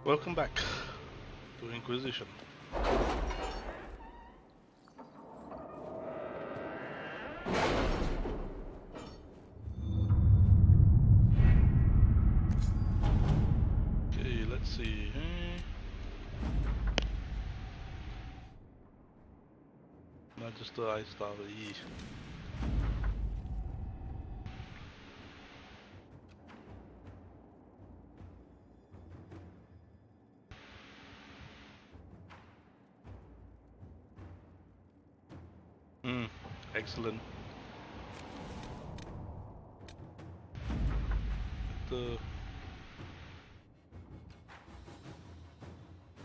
Welcome back to Inquisition. Okay, let's see. Magister Ice Tower E. Excellent. The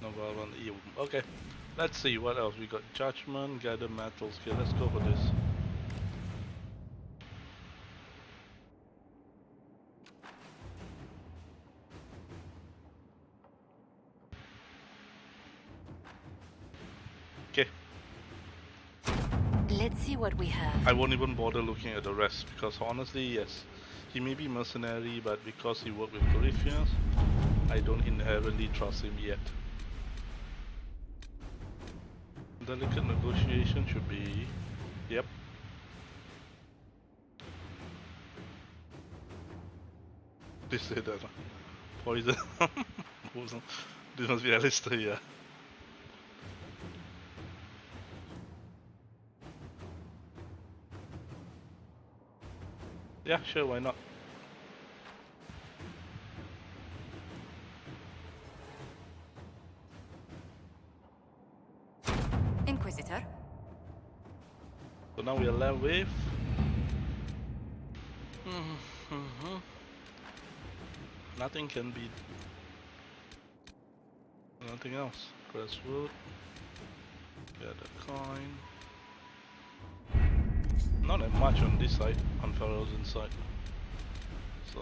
Novel on E. Okay, let's see what else we got. Judgment, gather metals. Okay, let's go for this. Okay. Let's see what we have. I won't even bother looking at the rest because honestly, yes, he may be mercenary, but because he worked with Corypheans, I don't inherently trust him yet. Delicate negotiation should be... Yep. They said that. Poison. Poison. This must be Alistair, yeah. Yeah, sure, why not? Inquisitor. So now we are left with... Nothing can be... Nothing else. Press wood. Get a coin. Not that much on this side, on Pharaoh's inside. So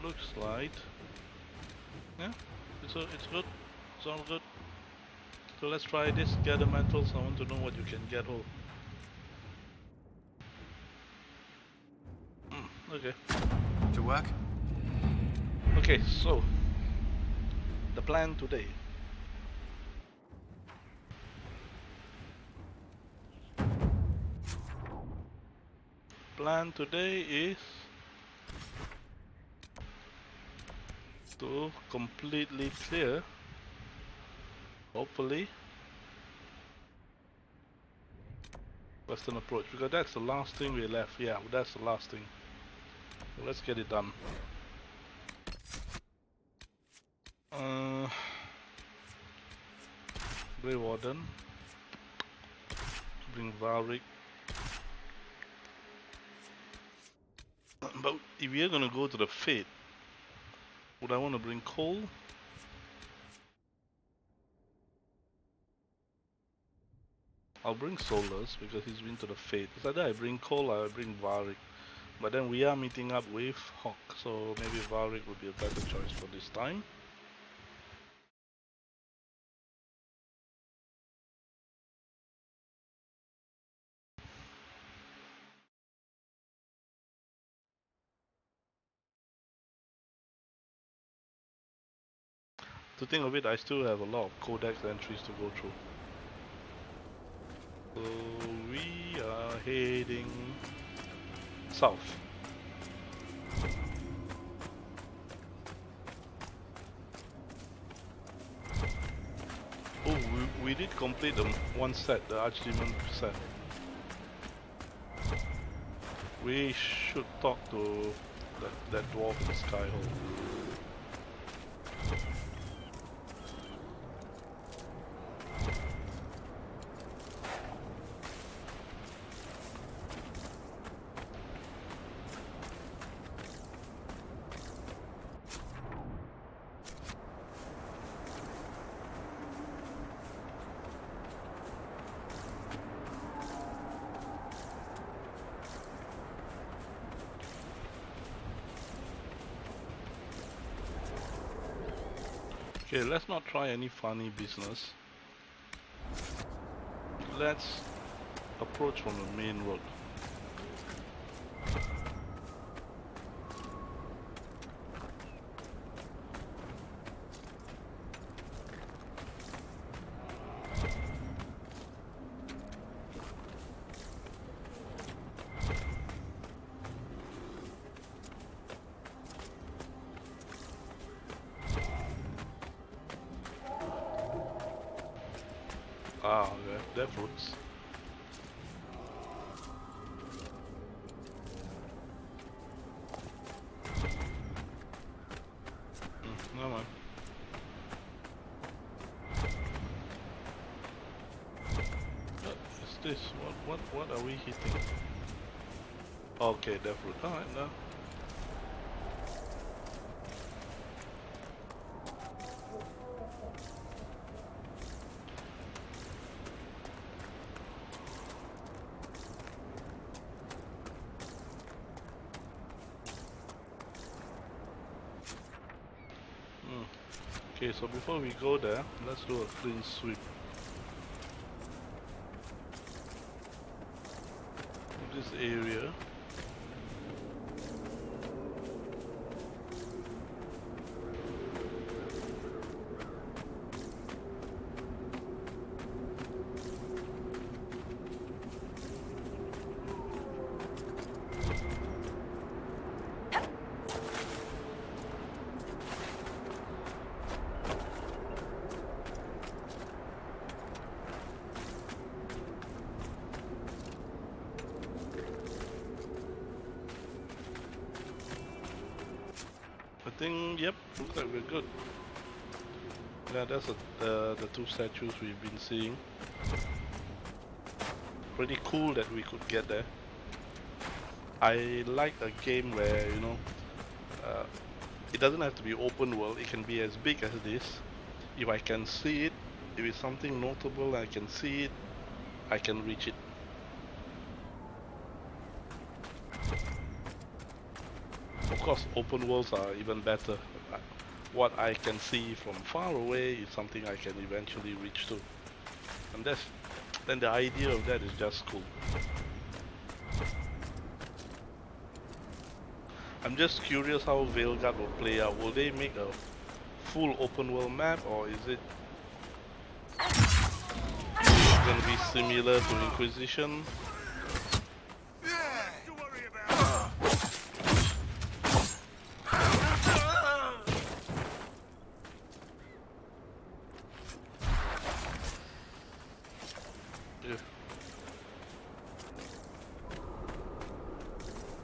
looks like... Yeah, it's good. It's all good. So let's try this, gather metals. I want to know what you can get hold. Okay. To work? Okay, so the plan today. Plan today is to completely clear, hopefully, Western approach, because that's the last thing we left. Yeah, that's the last thing. So let's get it done. Grey Warden. Bring Valric. But if we are gonna go to the Fate, would I want to bring Cole? I'll bring Solus because he's been to the Fate. It's either I bring Cole or I bring Valric. But then we are meeting up with Hawk, so maybe Valric would be a better choice for this time. To think of it, I still have a lot of codex entries to go through. So we are heading south. Oh, we did complete the one set, the Archdemon set. We should talk to that dwarf in the Skyhole. Okay, let's not try any funny business. Let's approach from the main road. Ah, okay, that fruits. Never mind. What is this? What are we hitting? Okay, that fruit. Alright, now. Okay, so before we go there, let's do a clean sweep. This area. I think, yep, looks like we're good. Yeah, that's the two statues we've been seeing. Pretty cool that we could get there. I like a game where, you know, it doesn't have to be open world, it can be as big as this. If I can see it, if it's something notable, I can see it, I can reach it. Of course, open worlds are even better. What I can see from far away is something I can eventually reach to. And then the idea of that is just cool. I'm just curious how Veilguard will play out. Will they make a full open world map, or is it going to be similar to Inquisition?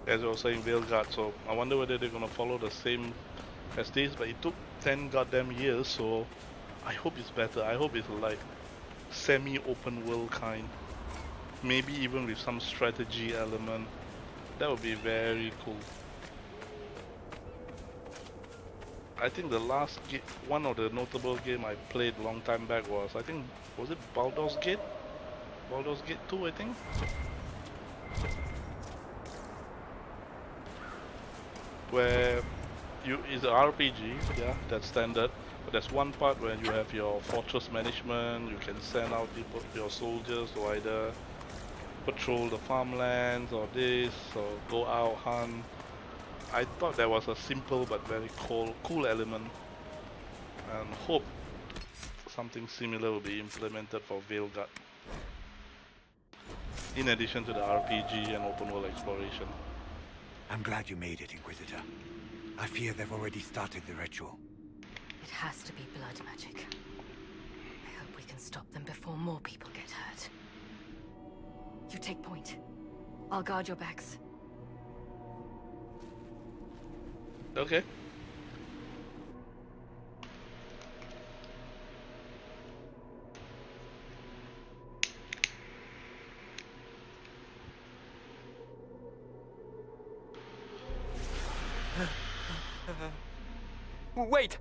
As I was saying, Veilguard, so I wonder whether they're gonna follow the same as this, but it took 10 goddamn years, so I hope it's better. I hope it's like semi-open world kind. Maybe even with some strategy element. That would be very cool. I think the last one of the notable game I played a long time back was it Baldur's Gate? Baldur's Gate 2, I think? Where it's an RPG, yeah, that's standard. But there's one part where you have your fortress management. You can send out people, your soldiers to either patrol the farmlands or this, or go out hunt. I thought that was a simple but very cool element, and hope something similar will be implemented for Veilguard. In addition to the RPG and open world exploration. I'm glad you made it, Inquisitor. I fear they've already started the ritual. It has to be blood magic. I hope we can stop them before more people get hurt. You take point. I'll guard your backs. Okay. Wait!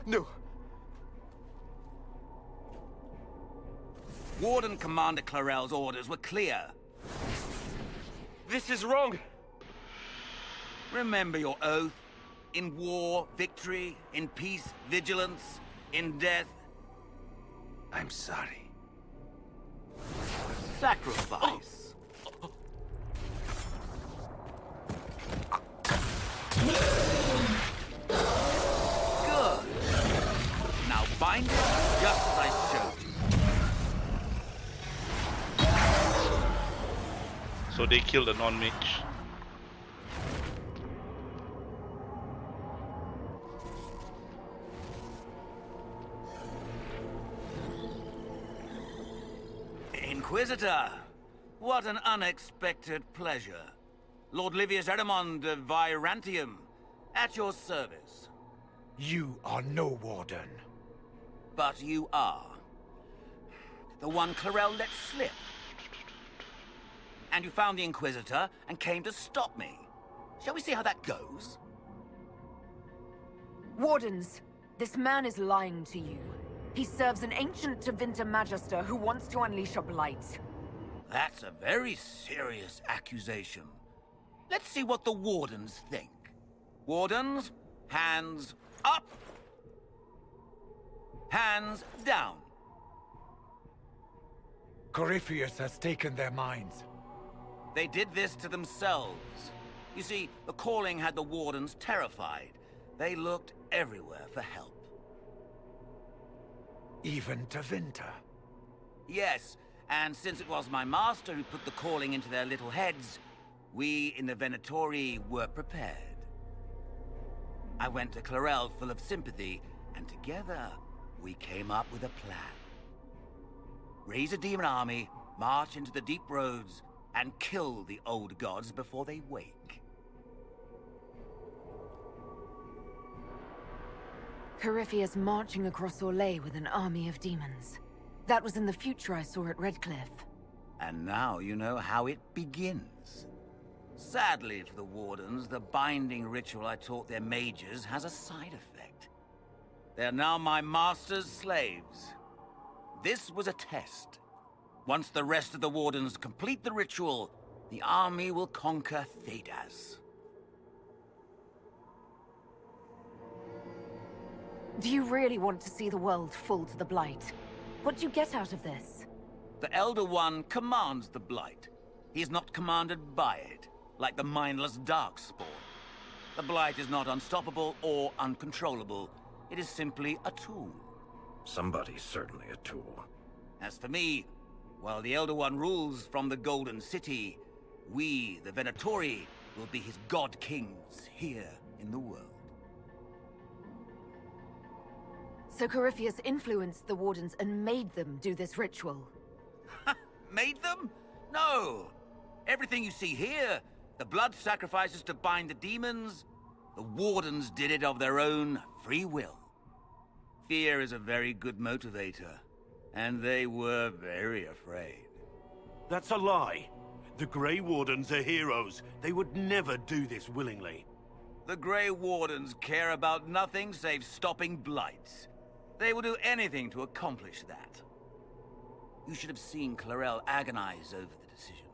No. Warden Commander Clarel's orders were clear. This is wrong! Remember your oath. In war, victory. In peace, vigilance. In death, I'm sorry. sacrifice. Good. Now bind it just as I showed you. So they killed the non-mage. Inquisitor! What an unexpected pleasure. Lord Livius Eramond of Virantium, at your service. You are no warden. But you are. The one Clarel let slip. And you found the Inquisitor and came to stop me. Shall we see how that goes? Wardens, this man is lying to you. He serves an ancient Tevinter Magister who wants to unleash a blight. That's a very serious accusation. Let's see what the Wardens think. Wardens, hands up. Hands down. Corypheus has taken their minds. They did this to themselves. You see, the calling had the Wardens terrified. They looked everywhere for help. Even Tevinter. Yes, and since it was my master who put the calling into their little heads, we in the Venatori were prepared. I went to Clarel full of sympathy, and together we came up with a plan. Raise a demon army, march into the deep roads, and kill the old gods before they wake. Corypheus marching across Orlais with an army of demons. That was in the future I saw at Redcliffe. And now you know how it begins. Sadly for the Wardens, the binding ritual I taught their mages has a side effect. They're now my master's slaves. This was a test. Once the rest of the Wardens complete the ritual, the army will conquer Thedas. Do you really want to see the world fall to the Blight? What do you get out of this? The Elder One commands the Blight. He is not commanded by it, like the mindless Darkspawn. The Blight is not unstoppable or uncontrollable. It is simply a tool. Somebody's certainly a tool. As for me, while the Elder One rules from the Golden City, we, the Venatori, will be his god-kings here in the world. So Corypheus influenced the Wardens and made them do this ritual. Made them? No! Everything you see here, the blood sacrifices to bind the demons, the Wardens did it of their own free will. Fear is a very good motivator, and they were very afraid. That's a lie. The Grey Wardens are heroes. They would never do this willingly. The Grey Wardens care about nothing save stopping blights. They will do anything to accomplish that. You should have seen Clarel agonize over the decision.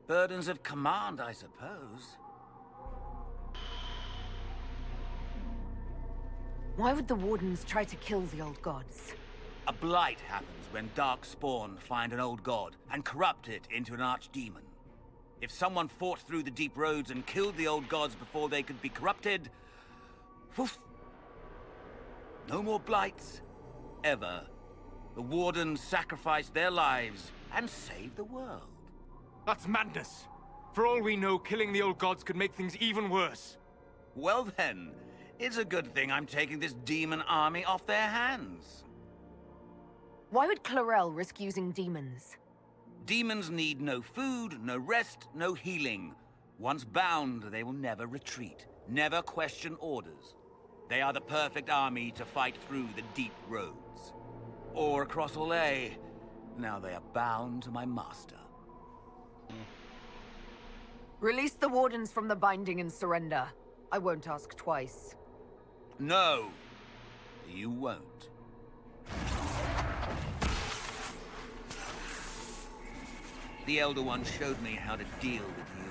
Burdens of command, I suppose. Why would the Wardens try to kill the old gods? A blight happens when Darkspawn find an old god and corrupt it into an archdemon. If someone fought through the deep roads and killed the old gods before they could be corrupted, woof, no more blights, ever. The Wardens sacrificed their lives and saved the world. That's madness. For all we know, killing the old gods could make things even worse. Well then, it's a good thing I'm taking this demon army off their hands. Why would Clarel risk using demons? Demons need no food, no rest, no healing. Once bound, they will never retreat, never question orders. They are the perfect army to fight through the deep roads. Or across Orlais. Now they are bound to my master. Release the Wardens from the binding and surrender. I won't ask twice. No, you won't. The Elder One showed me how to deal with you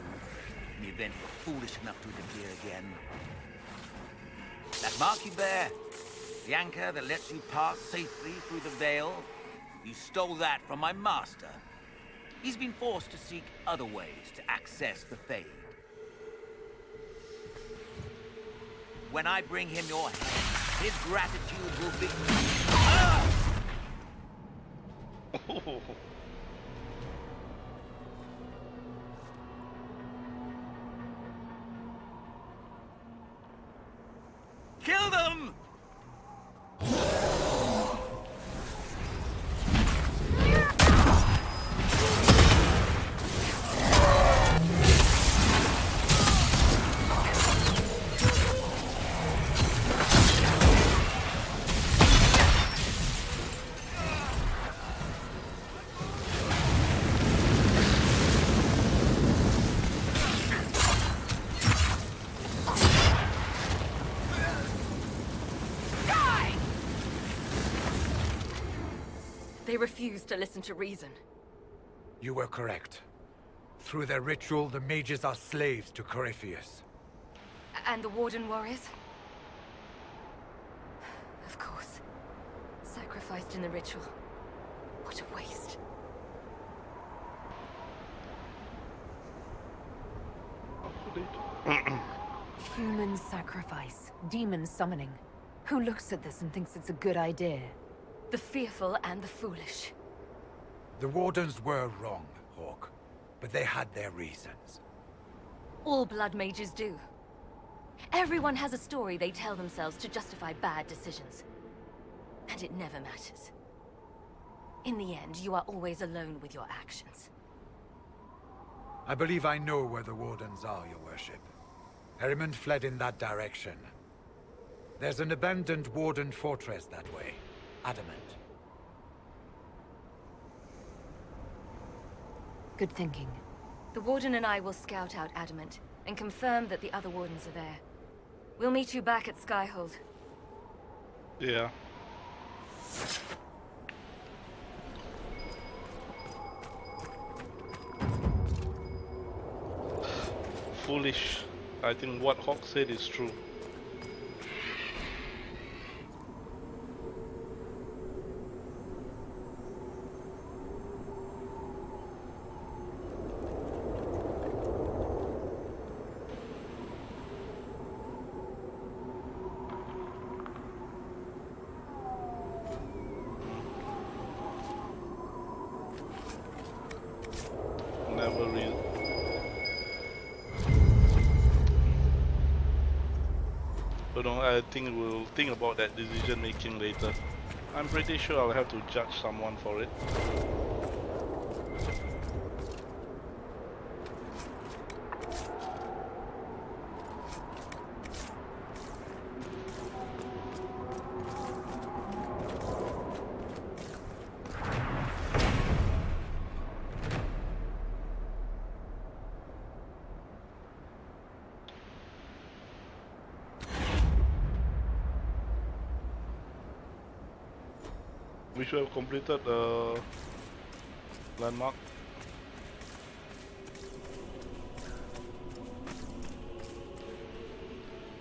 in the event you were foolish enough to interfere again. That mark you bear, the anchor that lets you pass safely through the veil, you stole that from my master. He's been forced to seek other ways to access the Fade. When I bring him your head, his gratitude will be... Ah! Kill them! They refuse to listen to reason. You were correct. Through their ritual, the mages are slaves to Corypheus. And the Warden warriors? Of course. Sacrificed in the ritual. What a waste. Human sacrifice, demon summoning. Who looks at this and thinks it's a good idea? The fearful and the foolish. The Wardens were wrong, Hawk. But they had their reasons. All blood mages do. Everyone has a story they tell themselves to justify bad decisions. And it never matters. In the end, you are always alone with your actions. I believe I know where the Wardens are, Your Worship. Herriman fled in that direction. There's an abandoned Warden fortress that way. Adamant. Good thinking. The Warden and I will scout out Adamant, and confirm that the other Wardens are there. We'll meet you back at Skyhold. Yeah. Foolish. I think what Hawk said is true. Never real. But no, I think we'll think about that decision making later. I'm pretty sure I'll have to judge someone for it. We should have completed the landmark.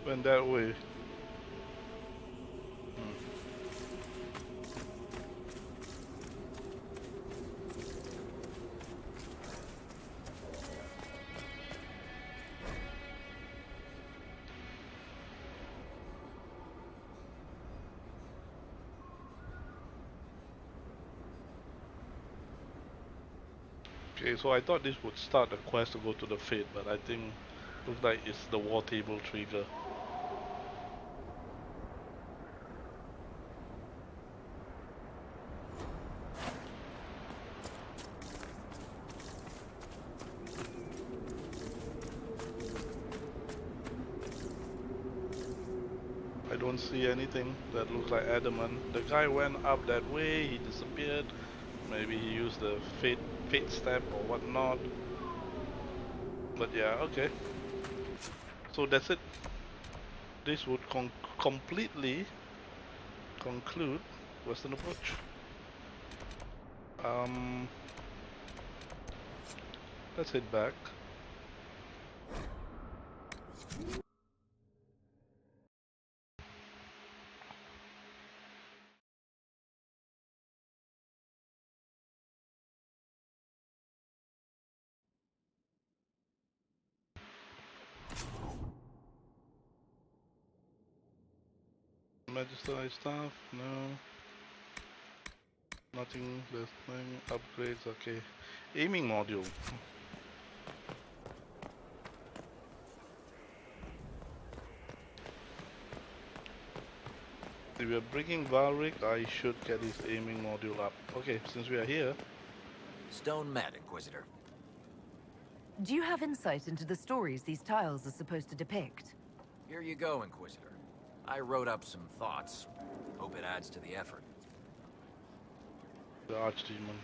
Went that way. Okay, so I thought this would start the quest to go to the Fate, but I think looks like it's the war table trigger. I don't see anything that looks like adamant. The guy went up that way, he disappeared. Maybe he used the fate step or whatnot. But yeah, okay. So that's it. This would completely conclude Western Approach. Let's head back. Magister stuff, no. Nothing, there's nothing, upgrades, okay. Aiming module. If we are bringing Valric, I should get his aiming module up. Okay, since we are here. Stone Mat, Inquisitor. Do you have insight into the stories these tiles are supposed to depict? Here you go, Inquisitor. I wrote up some thoughts. Hope it adds to the effort. The Archdemon.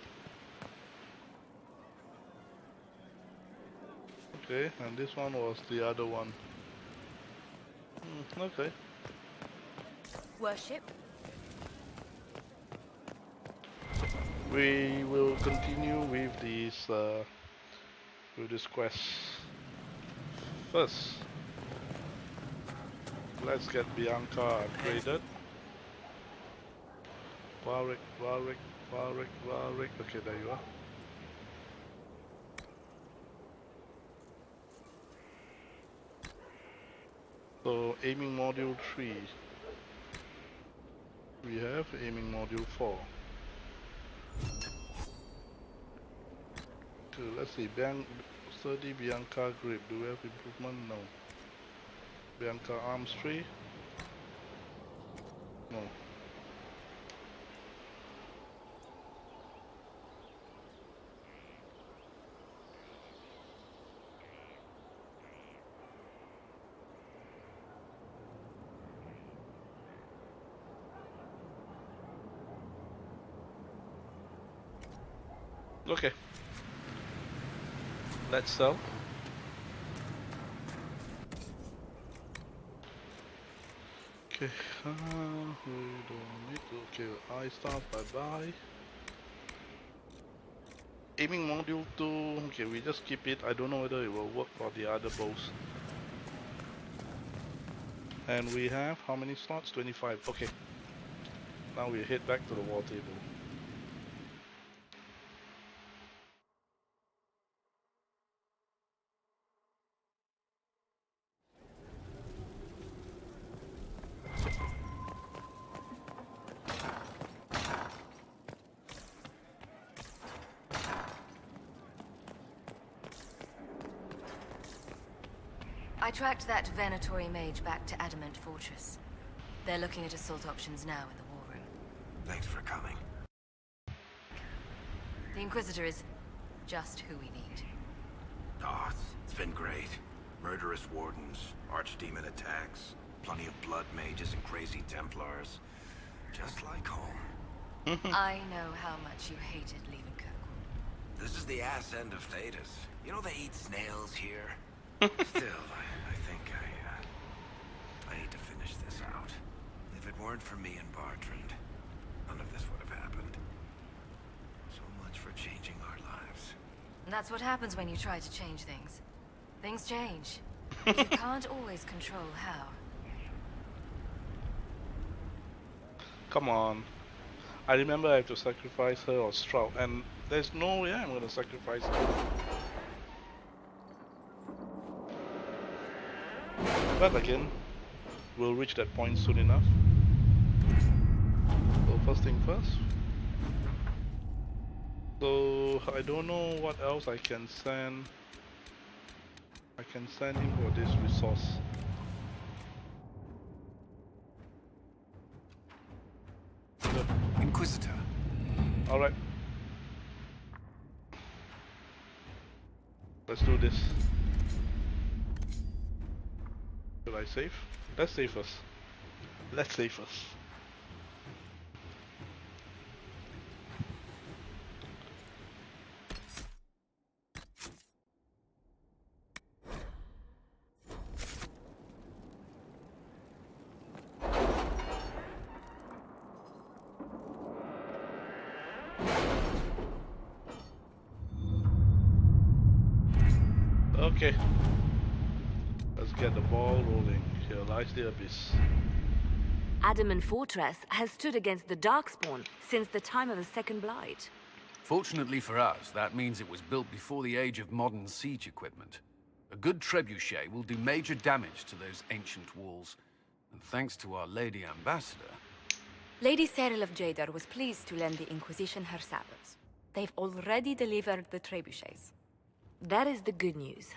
Okay, and this one was the other one. Okay. Worship? We will continue with this quest. First, let's get Bianca upgraded. Warwick. Okay, there you are. So, aiming module 3. We have aiming module 4. So, let's see, sturdy Bianca grip. Do we have improvement? No. Bianca arms 3? No. Okay. Let's sell. Okay, we don't need to. Okay, I start bye. Aiming module 2. Okay, we just keep it. I don't know whether it will work for the other bows. And we have how many slots? 25. Okay. Now we head back to the war table. I tracked that Venatori mage back to Adamant Fortress. They're looking at assault options now in the war room. Thanks for coming. The Inquisitor is just who we need. Oh, it's been great. Murderous wardens, archdemon attacks, plenty of blood mages and crazy Templars. Just like home. I know how much you hated leaving Kirkwall. This is the ass end of Thetis. You know they eat snails here? Still, I think I need to finish this out. If it weren't for me and Bartrand, none of this would have happened. So much for changing our lives. And that's what happens when you try to change things. Things change. You can't always control how. Come on. I remember I have to sacrifice her or Stroud, and there's no way I'm gonna sacrifice her. But again, we'll reach that point soon enough. So first thing first. So I don't know what else I can send. I can send him for this resource. Inquisitor. Alright. Let's do this. Should I save? Let's save first. Let's save first. Okay. Let's get the ball rolling. Here lies the abyss. Adamant Fortress has stood against the Darkspawn since the time of the Second Blight. Fortunately for us, that means it was built before the age of modern siege equipment. A good trebuchet will do major damage to those ancient walls. And thanks to our Lady Ambassador... Lady Cyril of Jadar was pleased to lend the Inquisition her sabers. They've already delivered the trebuchets. That is the good news.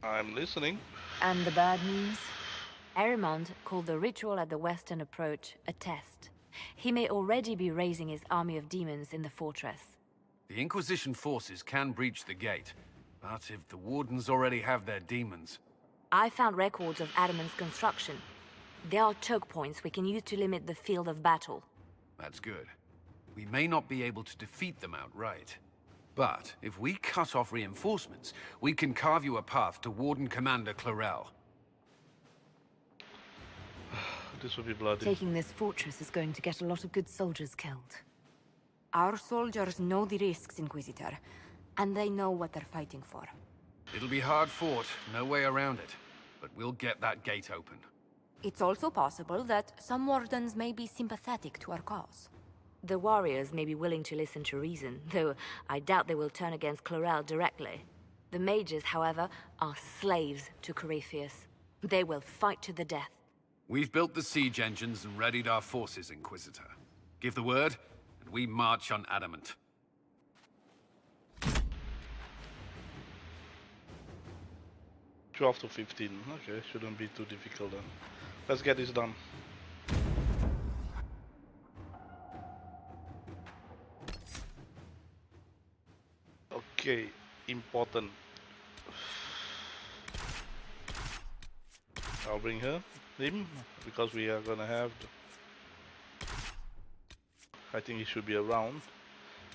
I'm listening. And the bad news? Arimond called the ritual at the western approach a test. He may already be raising his army of demons in the fortress. The Inquisition forces can breach the gate, but if the Wardens already have their demons... I found records of Adamant's construction. There are choke points we can use to limit the field of battle. That's good. We may not be able to defeat them outright. But if we cut off reinforcements, we can carve you a path to Warden Commander Clarel. This will be bloody. Taking this fortress is going to get a lot of good soldiers killed. Our soldiers know the risks, Inquisitor, and they know what they're fighting for. It'll be hard fought, no way around it. But we'll get that gate open. It's also possible that some wardens may be sympathetic to our cause. The warriors may be willing to listen to reason, though I doubt they will turn against Chlorel directly. The mages, however, are slaves to Corypheus. They will fight to the death. We've built the siege engines and readied our forces, Inquisitor. Give the word, and we march on Adamant. $12 to 15. Okay, shouldn't be too difficult then. Let's get this done. Okay, important. I'll bring him, because we are gonna have. I think he should be around.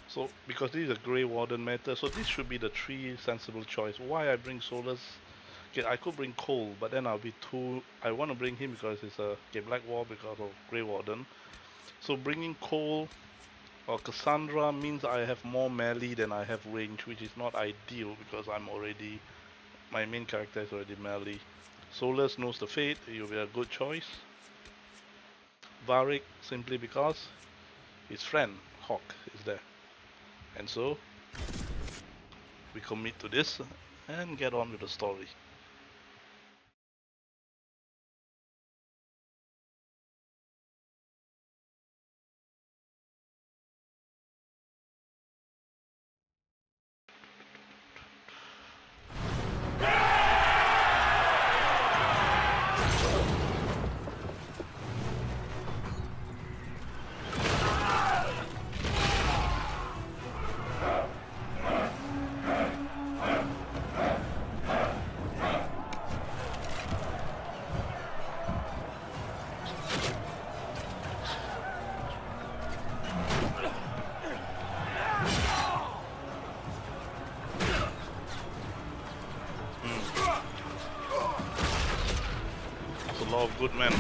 So, because this is a Grey Warden matter, so this should be the 3 sensible choice. Why I bring Solus? Okay, I could bring Cole, but then I'll be too. I want to bring him because it's a Black War because of Grey Warden. So bringing Cole or Cassandra means I have more melee than I have range, which is not ideal because my main character is already melee. Solus knows the fate, he'll be a good choice. Varric simply because his friend Hawk is there, and so we commit to this and get on with the story. A lot of good men.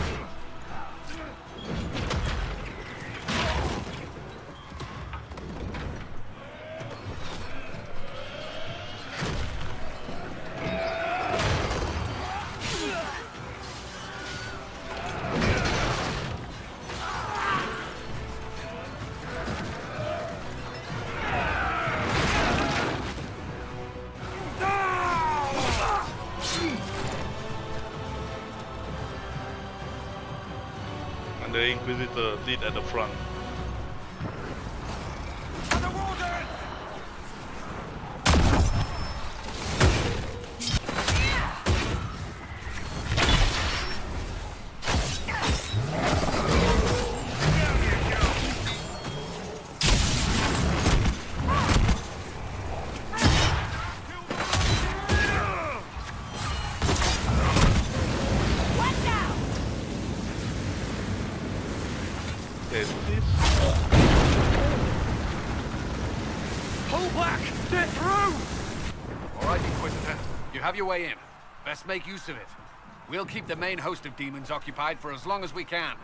The Inquisitor did at the front. Pull back! They're through! All right, Inquisitor. You have your way in. Best make use of it. We'll keep the main host of demons occupied for as long as we can.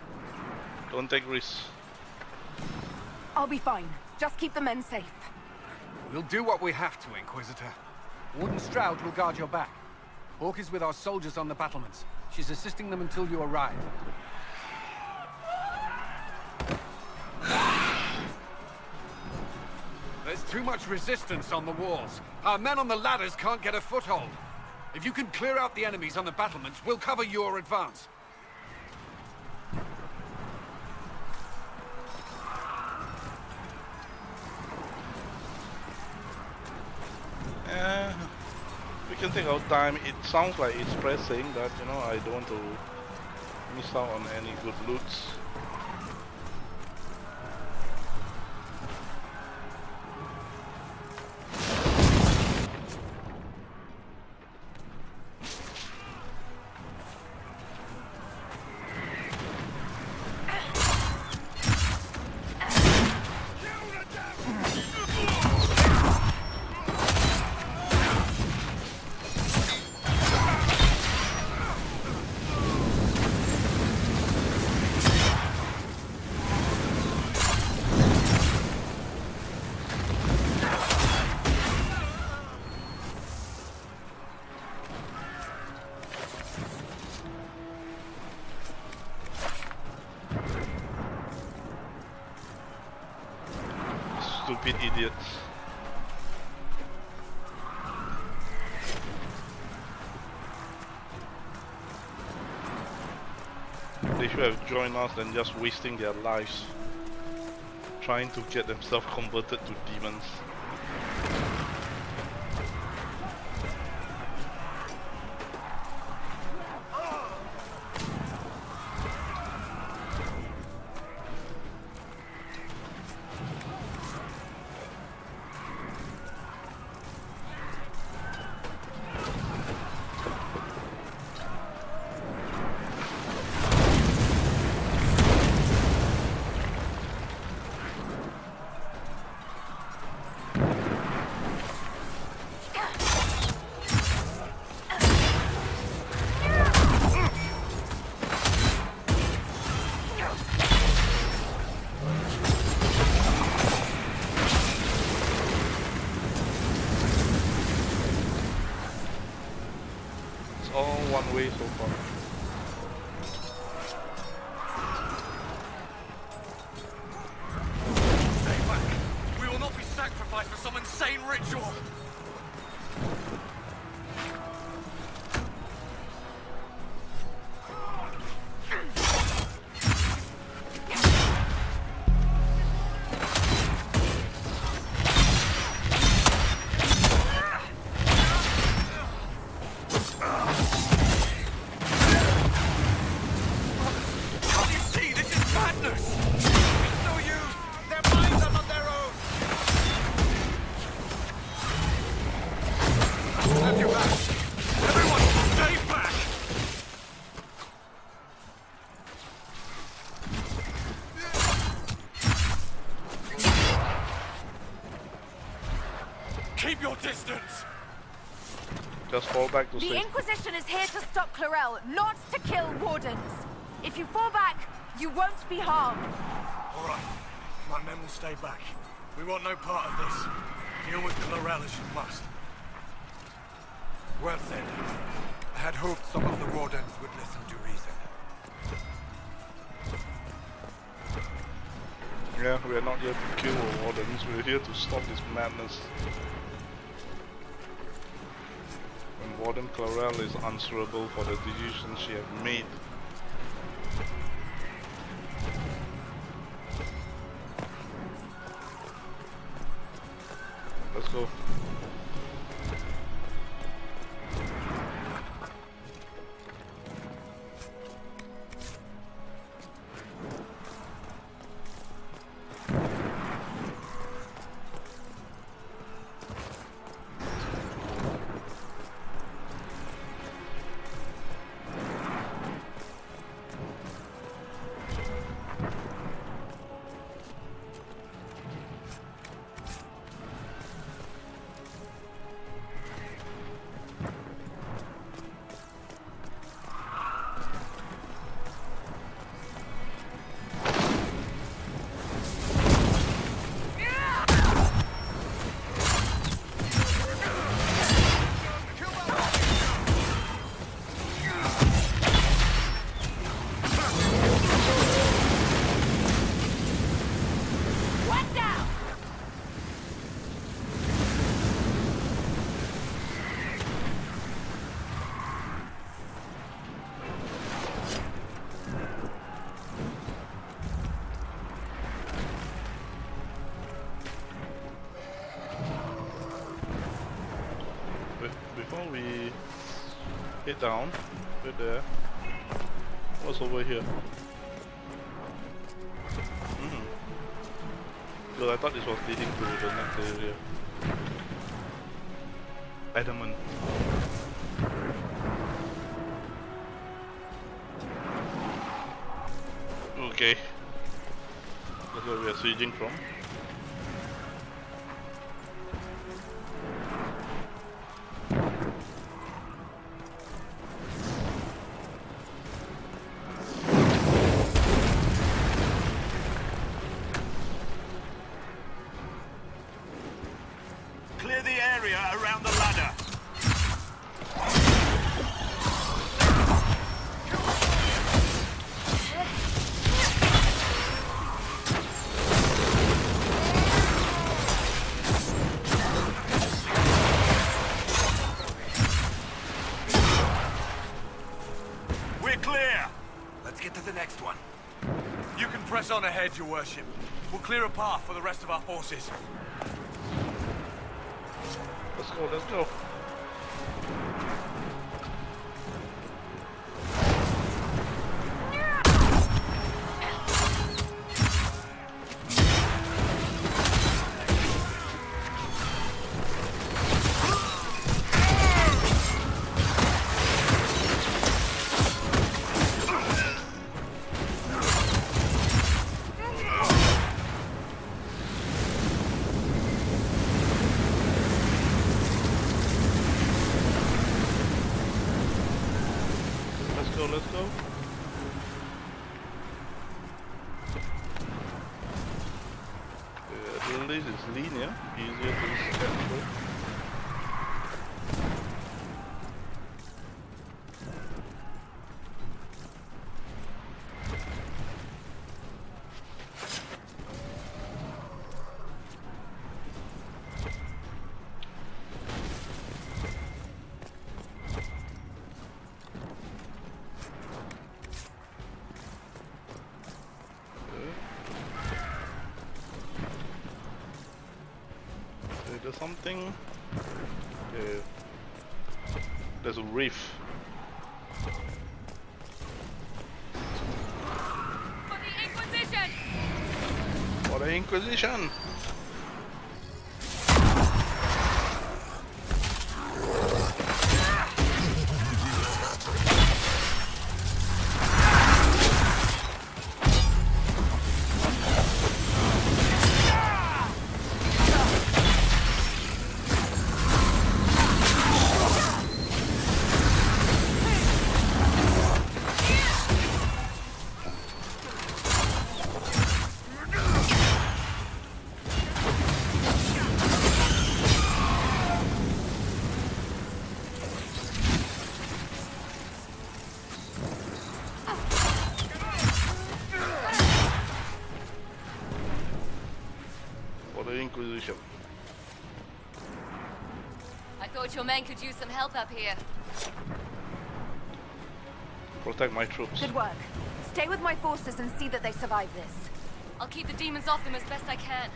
Don't take risks. I'll be fine. Just keep the men safe. We'll do what we have to, Inquisitor. Warden Stroud will guard your back. Hawk is with our soldiers on the battlements. She's assisting them until you arrive. There's too much resistance on the walls. Our men on the ladders can't get a foothold. If you can clear out the enemies on the battlements, we'll cover your advance. We can take our time. It sounds like it's pressing that, you know, I don't want to miss out on any good loots. Stupid idiots. They should have joined us than just wasting their lives trying to get themselves converted to demons. One way so far. Stay back. We will not be sacrificed for some insane ritual. Keep your distance! Just fall back to The safety. Inquisition is here to stop Clarel, not to kill Wardens. If you fall back, you won't be harmed. All right. My men will stay back. We want no part of this. Deal with Clarel as you must. Well said. I had hoped some of the Wardens would listen to reason. Yeah, we are not here to kill the Wardens, we're here to stop this madness. And Warden Clarel is answerable for the decisions she has made. Let's go. Before we head down, right there, what's over here? So I thought this was leading to the next area. Adamant. Okay. That's where we are sieging from. Clear the area around the ladder. We're clear! Let's get to the next one. You can press on ahead, your worship. We'll clear a path for the rest of our forces. Let's go, let's go. Let's go. At least it's linear, easier to scan through. There's something. There's a reef. For the Inquisition! For the Inquisition! Inquisition. I thought your men could use some help up here. Protect my troops. Good work. Stay with my forces and see that they survive this. I'll keep the demons off them as best I can.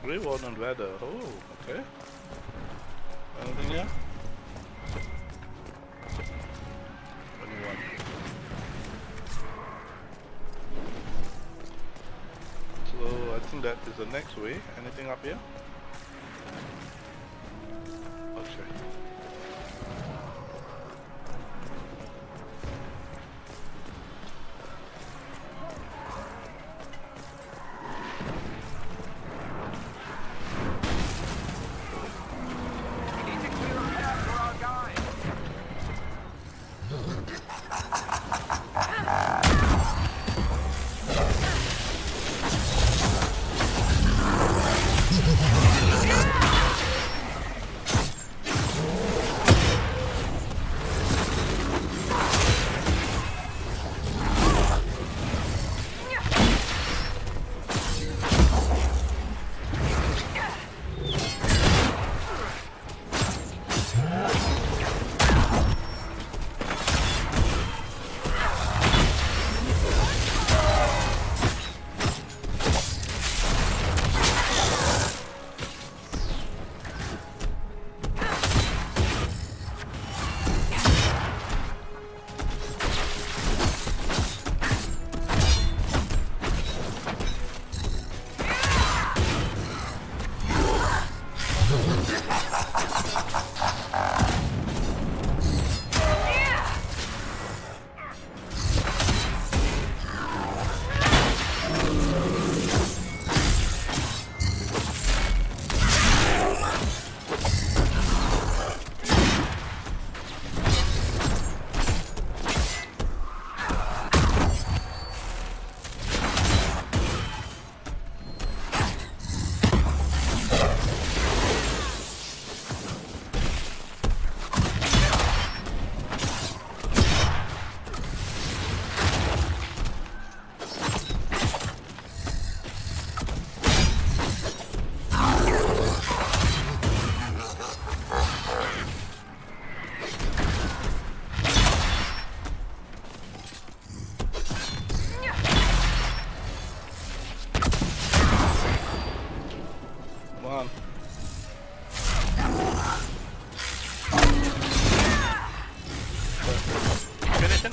Reward and weather. Oh, okay. Anything here? 21. So I think that is the next way. Anything up here? Okay.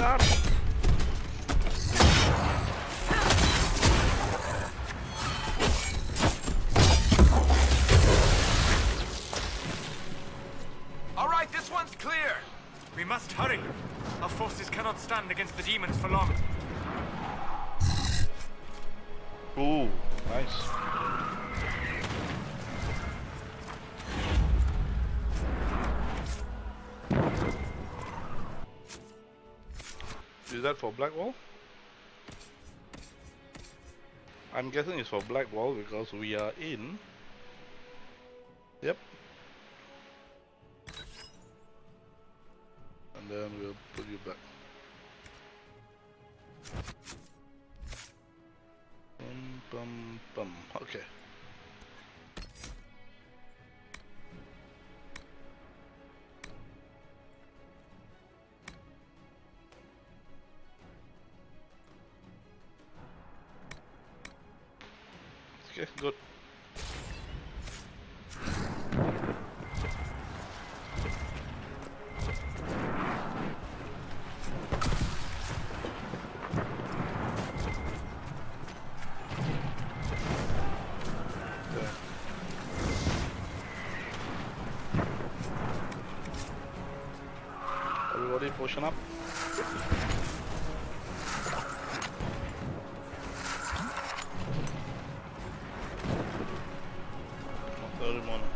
God! All right, this one's clear. We must hurry. Our forces cannot stand against the demons for long. Ooh, nice. Is that for Blackwall? I'm guessing it's for Blackwall because we are in. Yep. And then we'll put you back. Bum, bum. Okay. Okay, good. Okay. Everybody potion up. Early morning.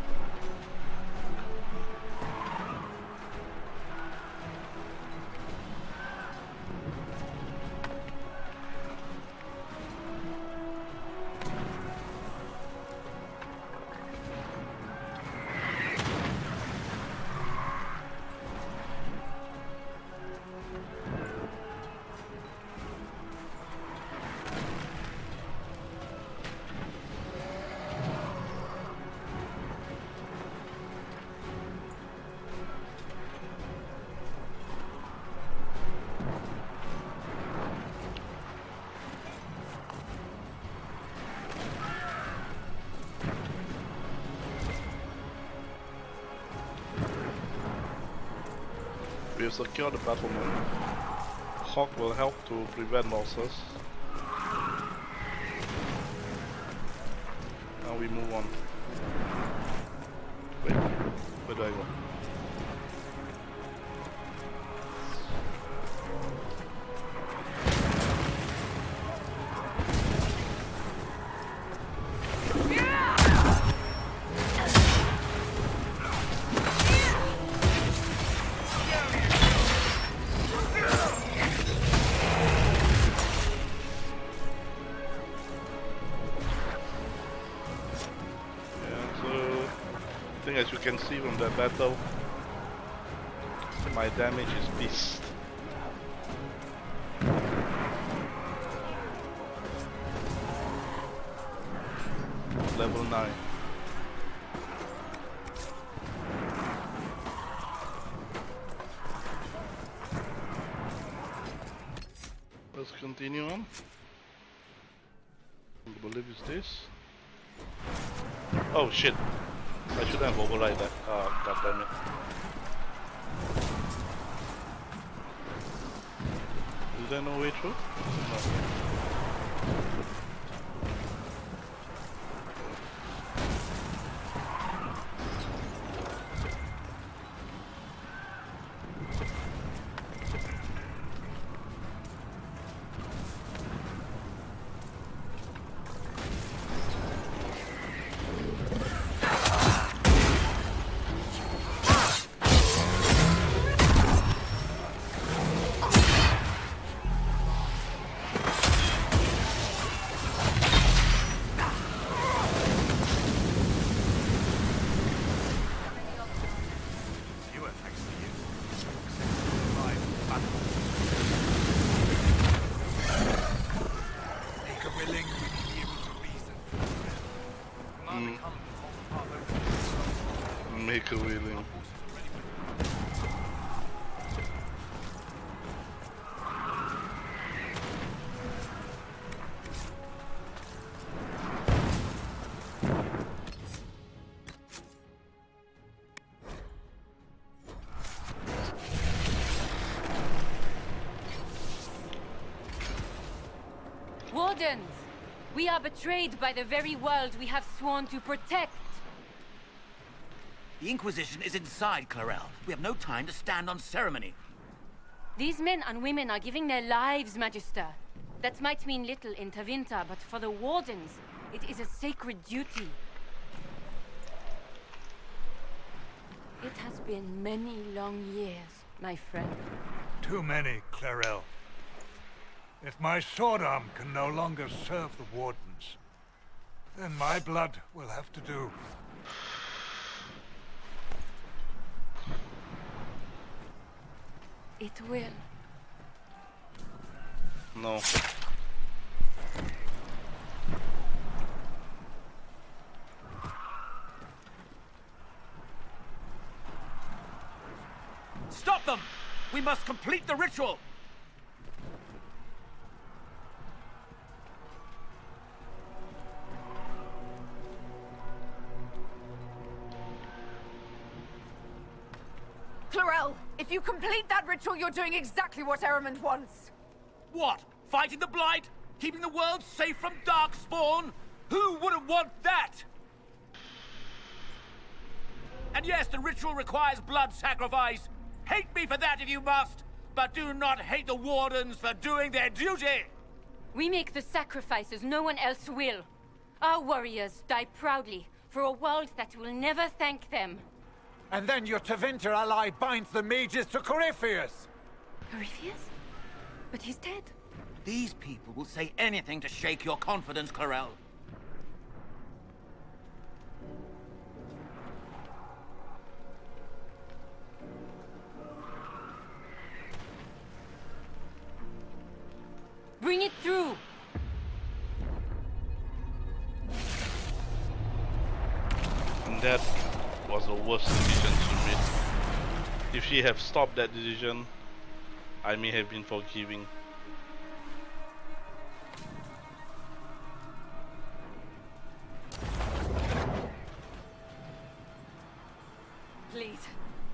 We have secured the battlement. Hawk will help to prevent losses. Now we move on. Wait, where do I go? As you can see from the battle, my damage is beast. Level 9. Let's continue on. I believe it's this. Oh shit. I should have override that. Oh, god damn it. Is there no way through? No. Make a wheeling. Wardens! We are betrayed by the very world we have sworn to protect. The Inquisition is inside Clarel. We have no time to stand on ceremony. These men and women are giving their lives, Magister. That might mean little in Tevinter, but for the Wardens, it is a sacred duty. It has been many long years, my friend. Too many, Clarel. If my sword arm can no longer serve the Wardens, then my blood will have to do. It will. No. Stop them! We must complete the ritual! Clarel, if you complete that ritual, you're doing exactly what Ehrman wants. What? Fighting the Blight? Keeping the world safe from Darkspawn? Who wouldn't want that? And yes, the ritual requires blood sacrifice. Hate me for that if you must, but do not hate the Wardens for doing their duty! We make the sacrifices no one else will. Our warriors die proudly for a world that will never thank them. And then your Tevinter ally binds the mages to Corypheus! Corypheus? But he's dead. These people will say anything to shake your confidence, Clarel. Bring it through! And that was the worst decision she made. If she had stopped that decision, I may have been forgiving. Please.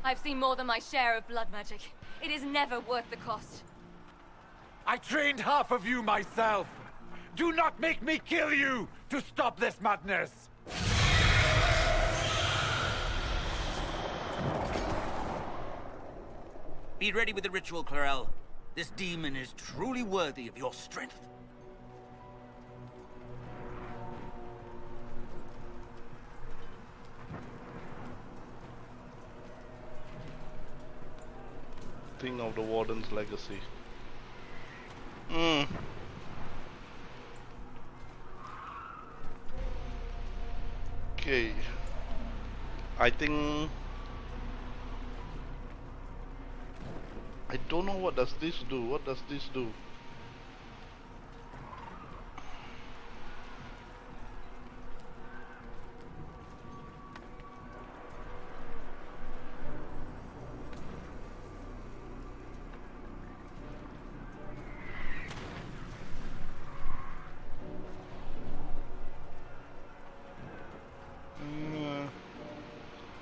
I've seen more than my share of blood magic. It is never worth the cost. I trained half of you myself! Do not make me kill you to stop this madness! Be ready with the ritual, Clarel. This demon is truly worthy of your strength. Think of the Warden's legacy. Okay. I think... I don't know what does this do. What does this do?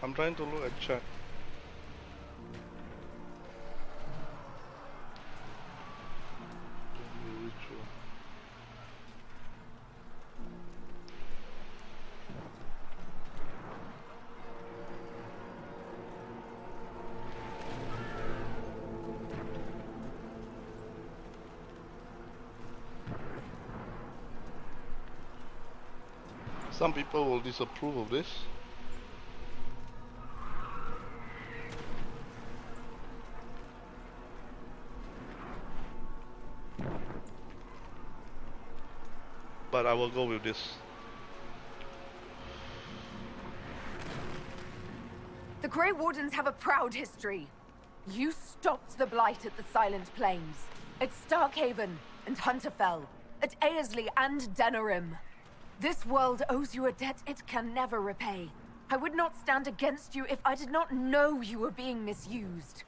I'm trying to look at chat. Ritual. Some people will disapprove of this. But I will go with this. The Grey Wardens have a proud history. You stopped the Blight at the Silent Plains, at Starkhaven and Hunterfell, at Aesley and Denerim. This world owes you a debt it can never repay. I would not stand against you if I did not know you were being misused.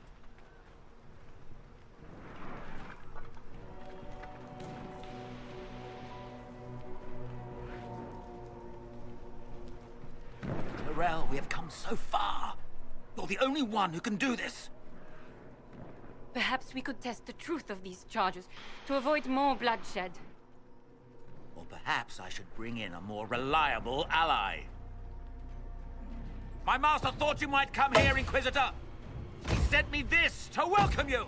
Clarel, we have come so far. You're the only one who can do this. Perhaps we could test the truth of these charges to avoid more bloodshed. perhaps I should bring in a more reliable ally. My master thought you might come here, Inquisitor. He sent me this to welcome you.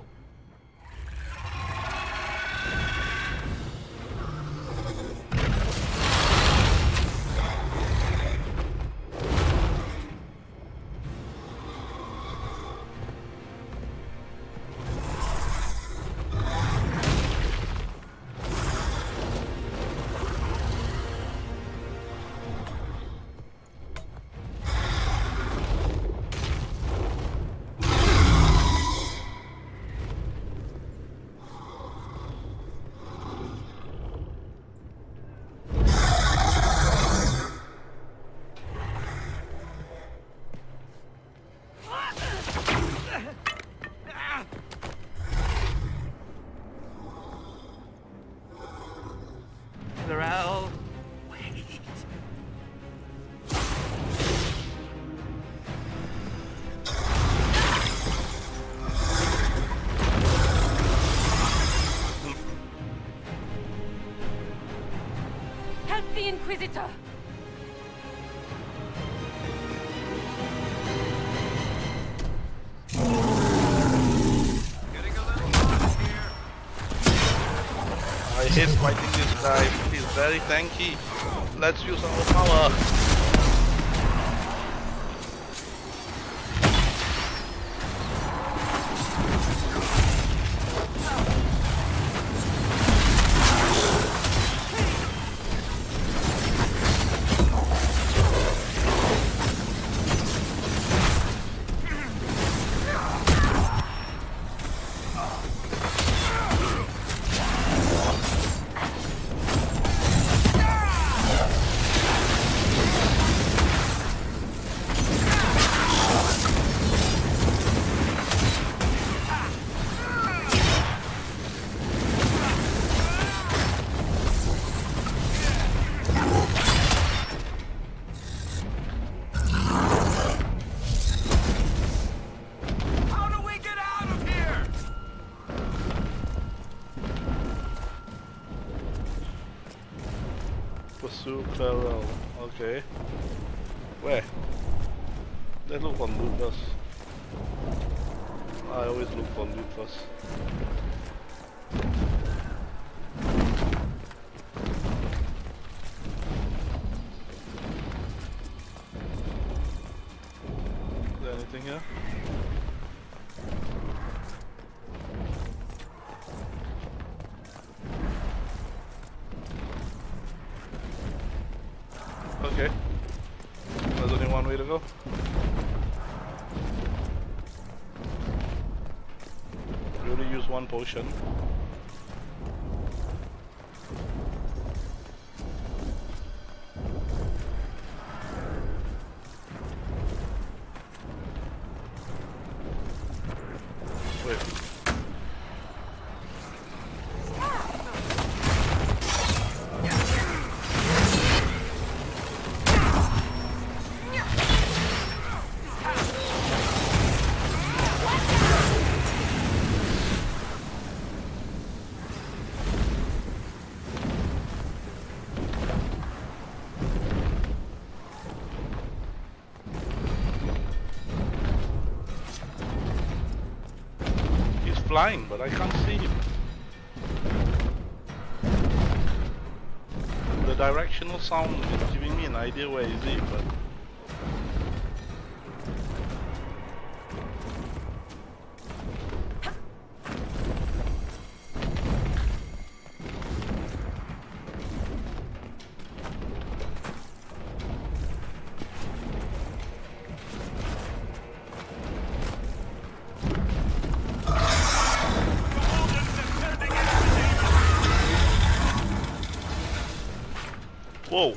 Clarel, wait. Help the Inquisitor! I hate fighting this guy. He's very tanky. Let's use our power. Pursue Clarel. Okay. Where? Let's look on loot first. I always look for loot first. Is there anything here? Okay. There's only one way to go. We only use one potion. Wait. Flying, but I can't see him. The directional sound is giving me an idea where is he, but whoa!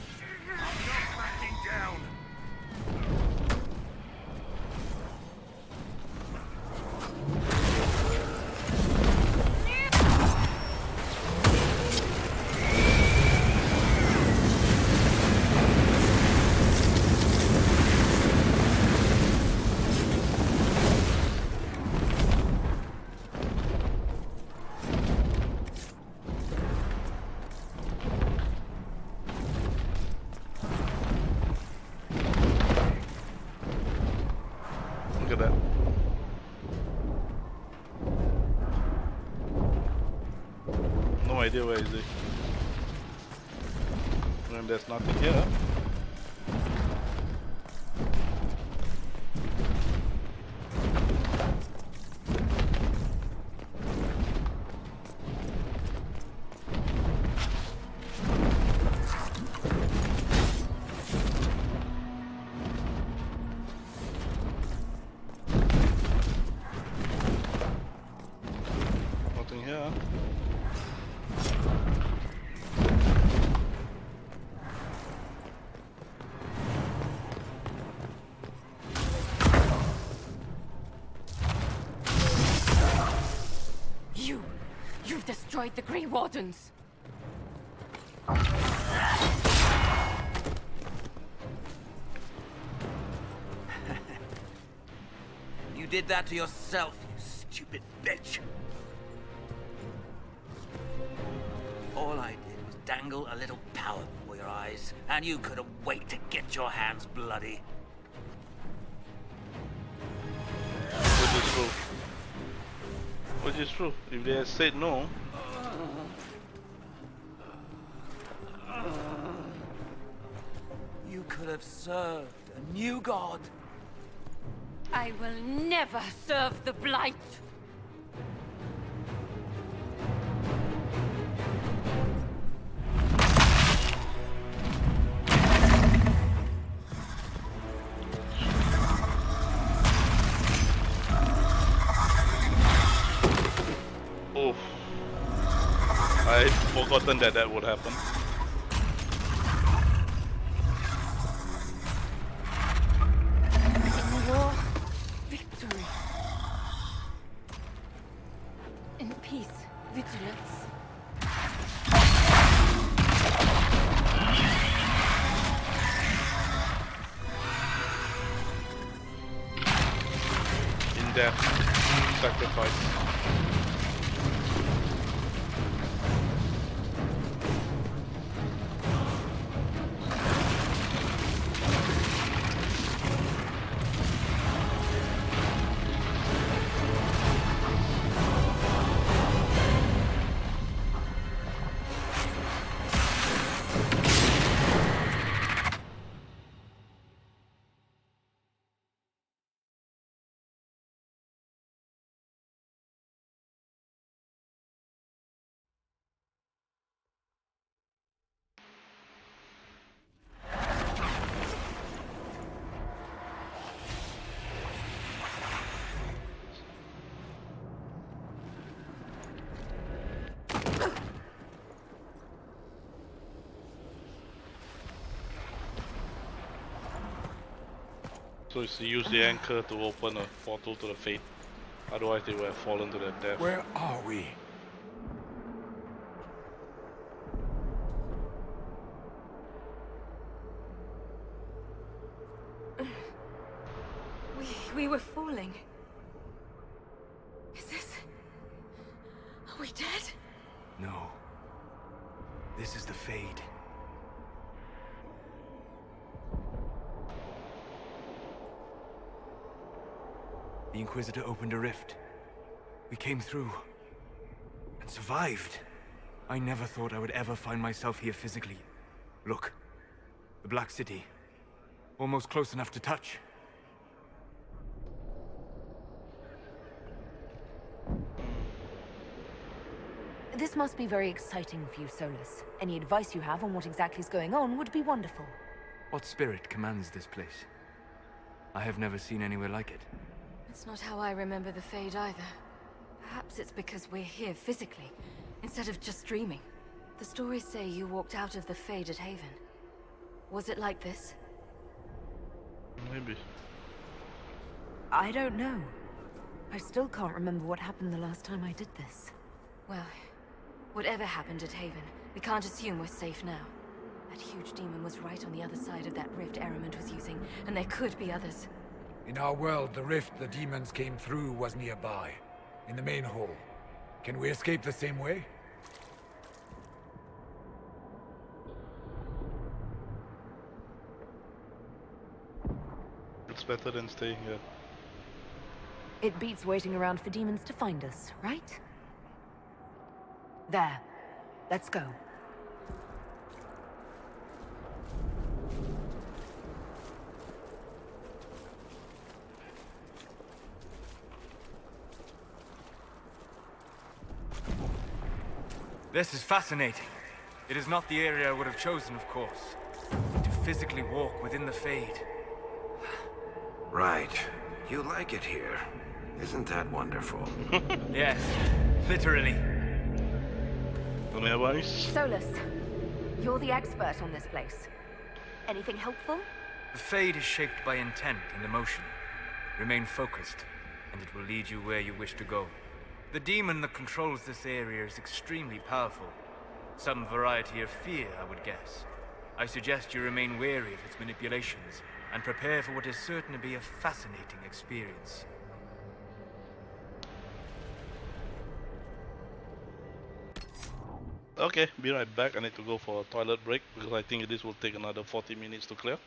idea where is he. And there's nothing here. Nothing here. You've destroyed the Grey Wardens. You did that to yourself, you stupid bitch. All I did was dangle a little power before your eyes, and you couldn't wait to get your hands bloody. Which is true. Which is true. If they had said no, You could have served a new god. I will never serve the Blight. oof. I'd forgotten that that would happen. In war, victory. In peace, vigilance. In death, sacrifice. So it's to use the anchor to open a portal to the fate. Otherwise they would have fallen to their death. Where are we? We were falling. Is this... Are we dead? No. This is the Fade. The Inquisitor opened a rift. We came through. And survived. I never thought I would ever find myself here physically. Look. The Black City. Almost close enough to touch. This must be very exciting for you, Solus. Any advice you have on what exactly is going on would be wonderful. What spirit commands this place? I have never seen anywhere like it. That's not how I remember the Fade either. Perhaps it's because we're here physically, instead of just dreaming. The stories say you walked out of the Fade at Haven. Was it like this? Maybe. I don't know. I still can't remember what happened the last time I did this. Well, whatever happened at Haven, we can't assume we're safe now. That huge demon was right on the other side of that rift Ehrman was using, and there could be others. In our world, the rift the demons came through was nearby, in the main hall. Can we escape the same way? It's better than staying here. It beats waiting around for demons to find us, right? There. Let's go. This is fascinating. It is not the area I would have chosen, of course. To physically walk within the Fade. Right. You like it here. Isn't that wonderful? Yes, literally. Any advice? Solus, you're the expert on this place. Anything helpful? The Fade is shaped by intent and emotion. Remain focused, and it will lead you where you wish to go. The demon that controls this area is extremely powerful. Some variety of fear, I would guess. I suggest you remain wary of its manipulations, and prepare for what is certain to be a fascinating experience. Okay, be right back. I need to go for a toilet break because I think this will take another 40 minutes to clear.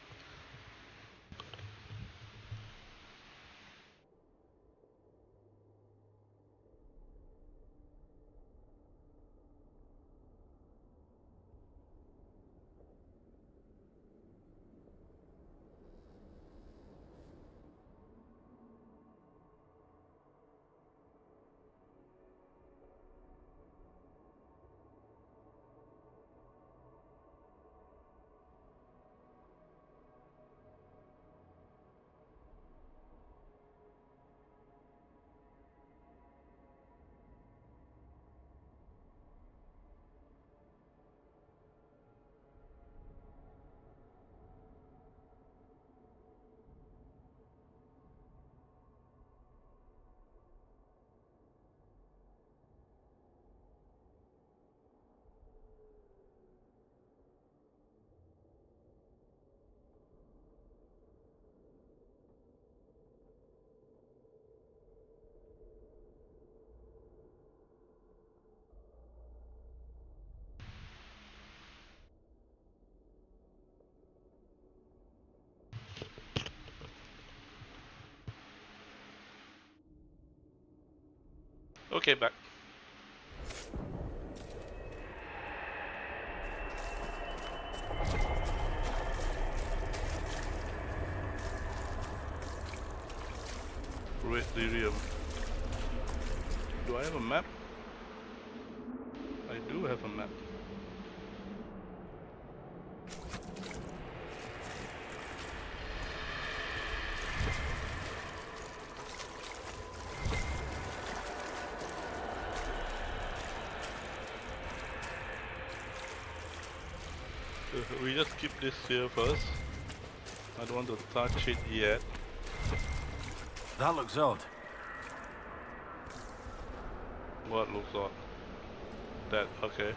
Okay, back. Red Delirium. Do I have a map? I do have a map. We just keep this here first. I don't want to touch it yet. That looks odd. What looks odd? That, okay.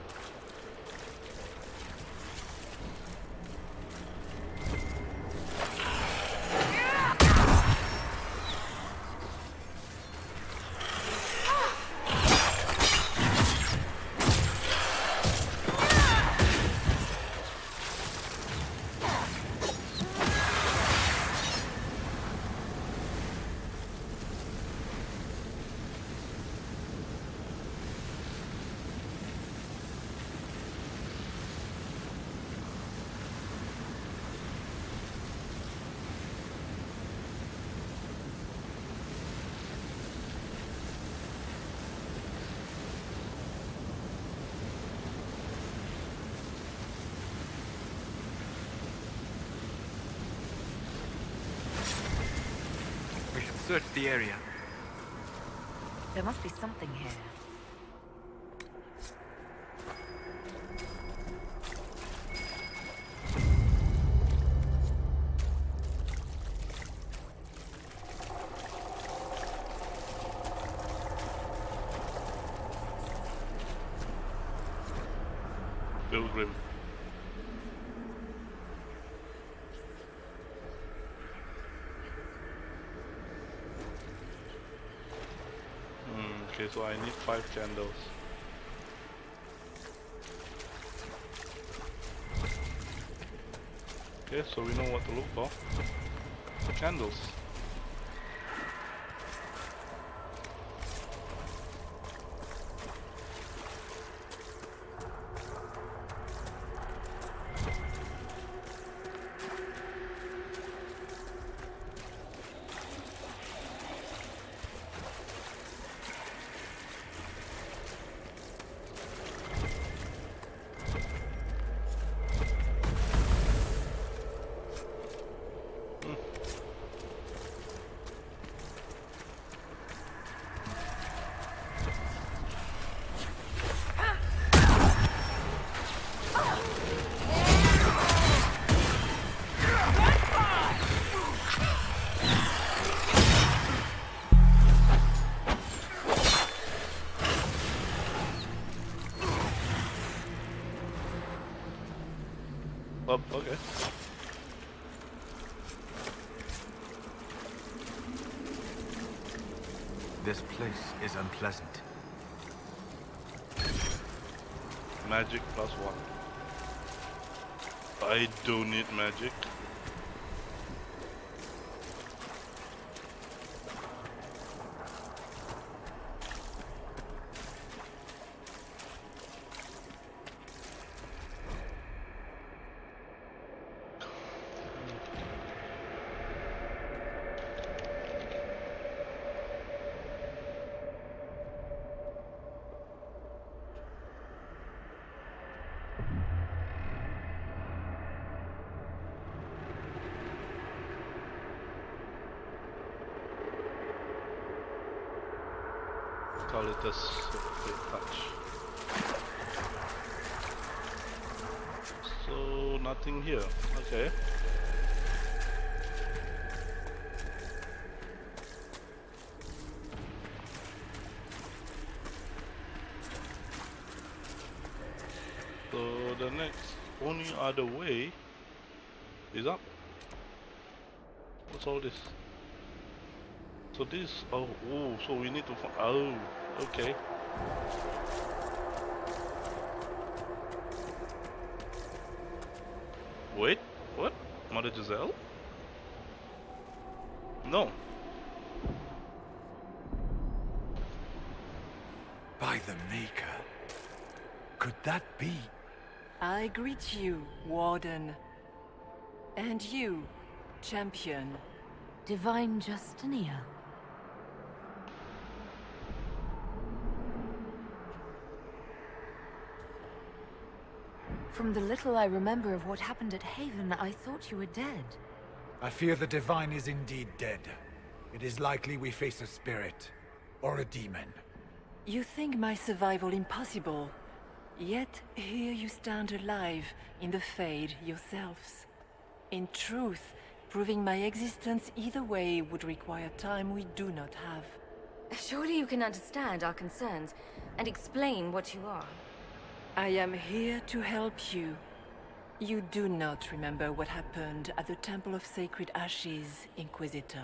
We should search the area. There must be something here. Pilgrim. Okay, so I need 5 candles. Okay, so we know what to look for. Candles. up, okay. This place is unpleasant. Magic +1. I do need magic. Call it a sacred touch. So nothing here. Okay. So the next only other way is up. What's all this? So this, oh, so we need to find, oh, okay. Wait, what? Mother Giselle? No. By the Maker. Could that be? I greet you, Warden. And you, Champion. Divine Justinia. From the little I remember of what happened at Haven, I thought you were dead. I fear the Divine is indeed dead. It is likely we face a spirit. Or a demon. You think my survival impossible. Yet here you stand alive in the Fade yourselves. In truth, proving my existence either way would require time we do not have. Surely you can understand our concerns and explain what you are. I am here to help you. You do not remember what happened at the Temple of Sacred Ashes, Inquisitor.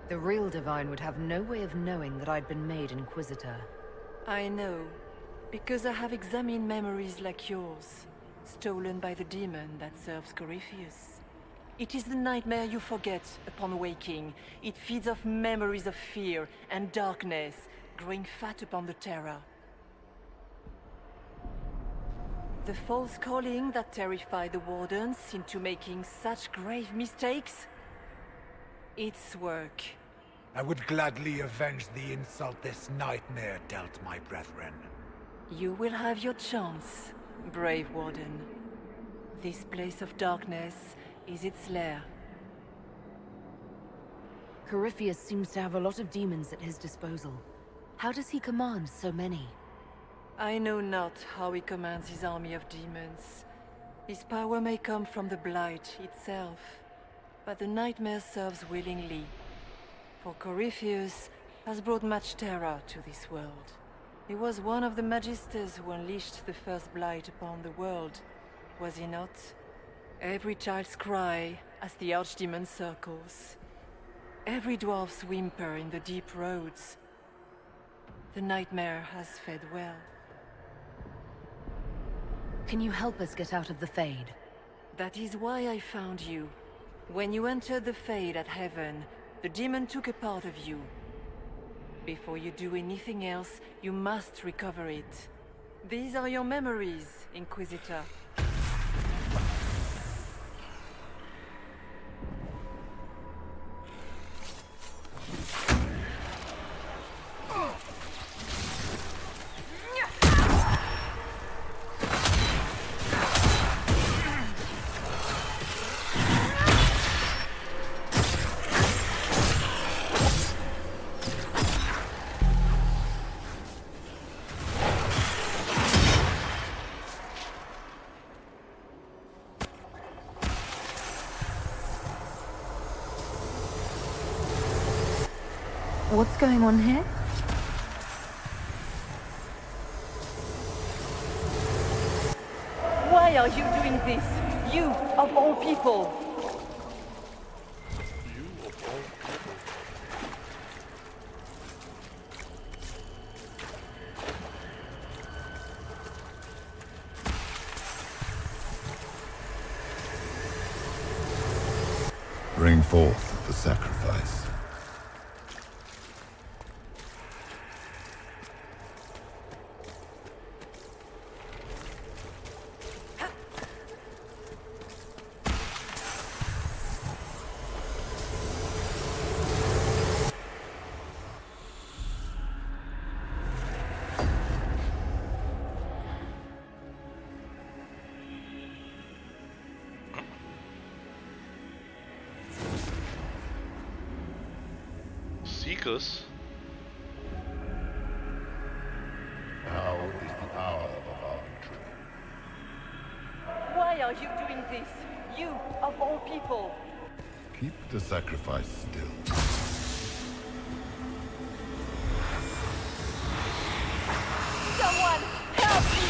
The real Divine would have no way of knowing that I'd been made Inquisitor. I know, because I have examined memories like yours, stolen by the demon that serves Corypheus. It is the nightmare you forget upon waking. It feeds off memories of fear and darkness, growing fat upon the terror. The false calling that terrified the Wardens into making such grave mistakes? Its work. I would gladly avenge the insult this nightmare dealt my brethren. You will have your chance, brave Warden. This place of darkness is its lair. Corypheus seems to have a lot of demons at his disposal. How does he command so many? I know not how he commands his army of demons. His power may come from the Blight itself, but the nightmare serves willingly. For Corypheus has brought much terror to this world. He was one of the Magisters who unleashed the first Blight upon the world, was he not? Every child's cry as the Archdemon circles. Every dwarf's whimper in the deep roads. The nightmare has fed well. Can you help us get out of the Fade? That is why I found you. When you entered the Fade at Heaven, the demon took a part of you. Before you do anything else, you must recover it. These are your memories, Inquisitor. What's going on here? Why Why are you doing this? You, of all people! You of all people. Bring forth the sacrifice. Seekers? Now is the hour of our victory. Why are you doing this? You, of all people! Keep the sacrifice still. Someone, help me!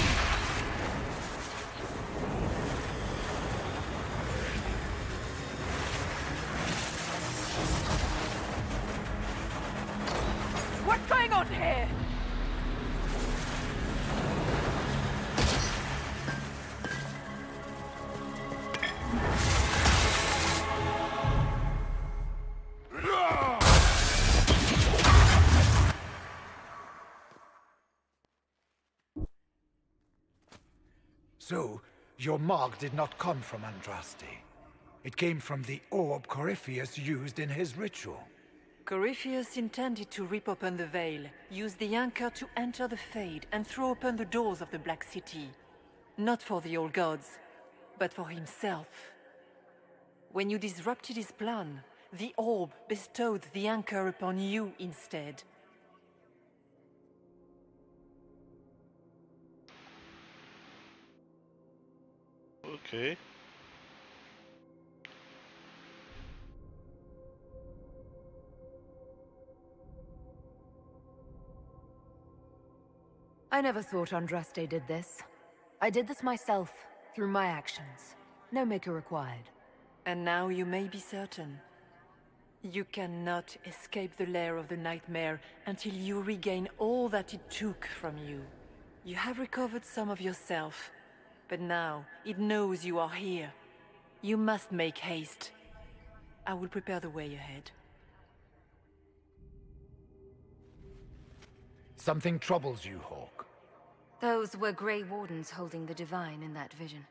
What's going on here? So, your mark did not come from Andraste. It came from the orb Corypheus used in his ritual. Corypheus intended to rip open the veil, use the anchor to enter the Fade, and throw open the doors of the Black City. Not for the old gods, but for himself. When you disrupted his plan, the orb bestowed the anchor upon you instead. Okay. I never thought Andraste did this. I did this myself, through my actions. No maker required. And now you may be certain. You cannot escape the lair of the nightmare until you regain all that it took from you. You have recovered some of yourself, but now it knows you are here. You must make haste. I will prepare the way ahead. Something troubles you, Hawk. Those were Grey Wardens holding the Divine in that vision.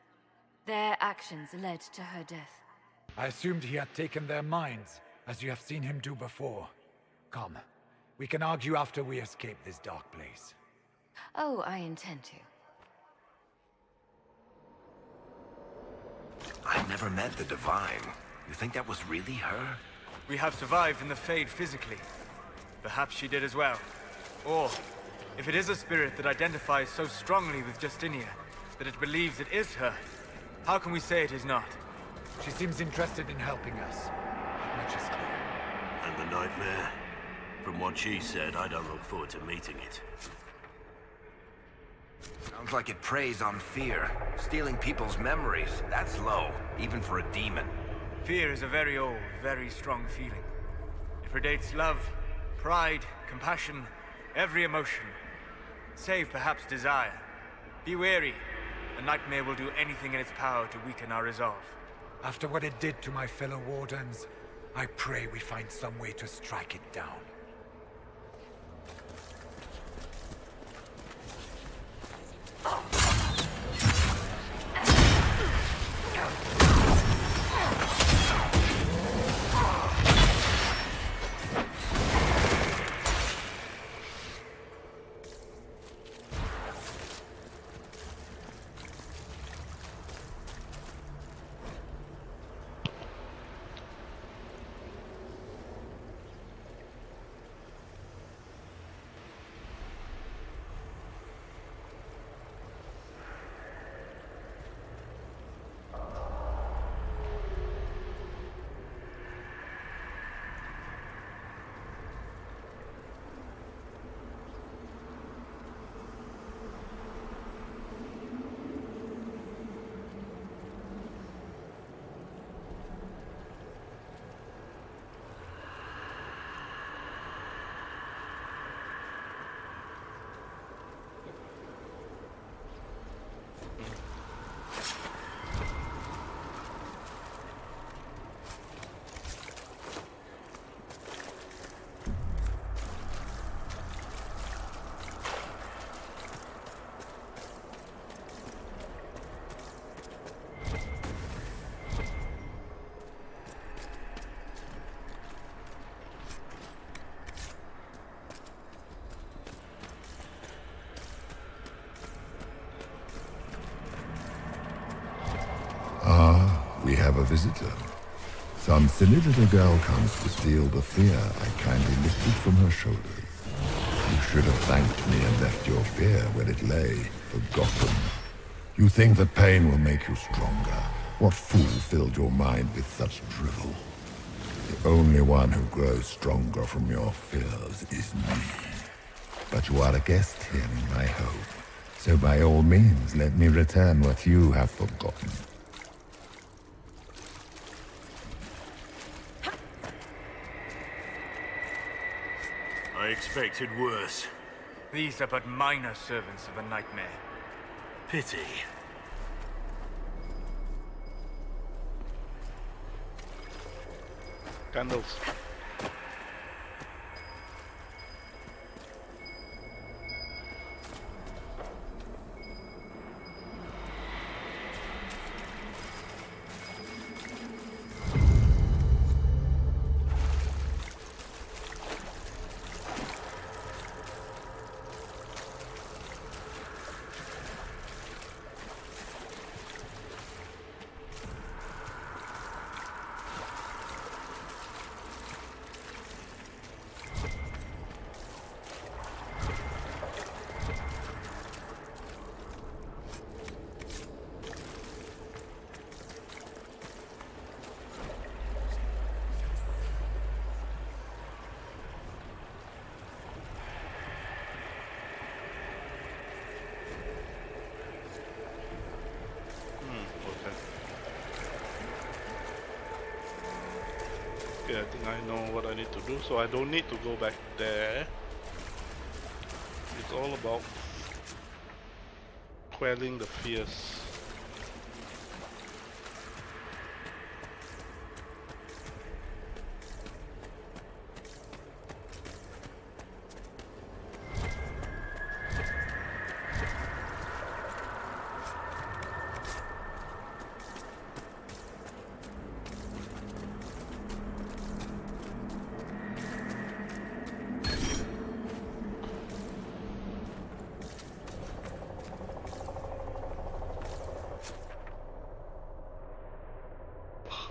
Their actions led to her death. I assumed he had taken their minds, as you have seen him do before. Come, we can argue after we escape this dark place. Oh, I intend to. I've never met the Divine. You think that was really her? We have survived in the Fade physically. Perhaps she did as well. Or, if it is a spirit that identifies so strongly with Justinia, that it believes it is her, how can we say it is not? She seems interested in helping us. That much is clear. And the nightmare? From what she said, I don't look forward to meeting it. Sounds like it preys on fear, stealing people's memories. That's low, even for a demon. Fear is a very old, very strong feeling. It predates love, pride, compassion, every emotion. Save perhaps desire. Be wary. The nightmare will do anything in its power to weaken our resolve. After what it did to my fellow Wardens, I pray we find some way to strike it down. have a visitor. Some silly little girl comes to steal the fear I kindly lifted from her shoulders. You should have thanked me and left your fear where it lay, forgotten. You think that pain will make you stronger. What fool filled your mind with such drivel? The only one who grows stronger from your fears is me. But you are a guest here in my home, so by all means let me return what you have forgotten. I expected worse. These are but minor servants of a nightmare. Pity. Candles. Okay, I think I know what I need to do, so I don't need to go back there. It's all about quelling the fears.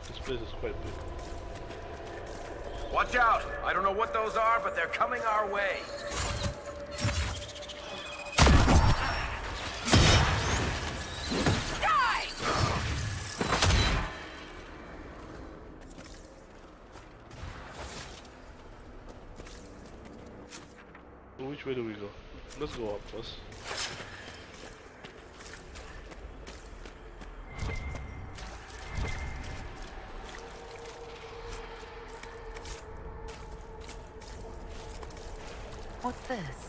This place is quite big. Watch out! I don't know what those are, but they're coming our way. Die! So which way do we go? Let's go up first. What's this?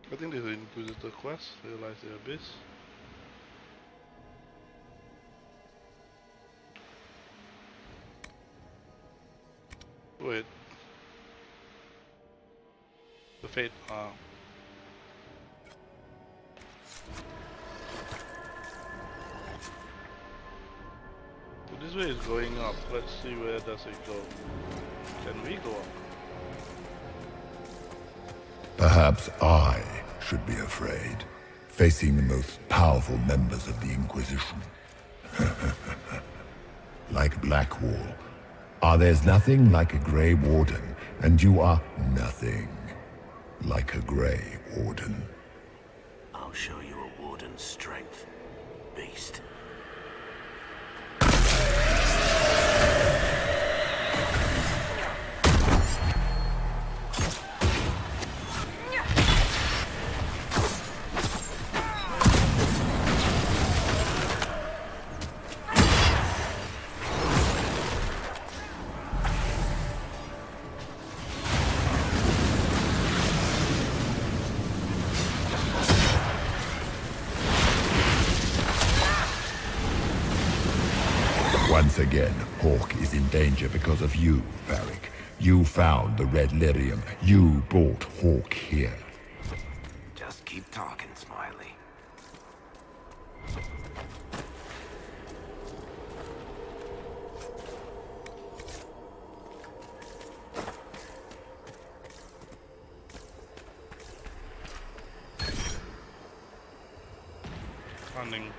I think this is Inquisitor quest, realize the abyss. Wait. The fate, So this way is going up, let's see where does it go. Can we go up? Perhaps I should be afraid, facing the most powerful members of the Inquisition. Like Blackwall, there's nothing like a Grey Warden, and you are nothing like a Grey Warden. I'll show you a warden's strength, beast. Once again, Hawk is in danger because of you, Varric. You found the red lyrium. You brought Hawk here. Just keep talking, Smiley. Running.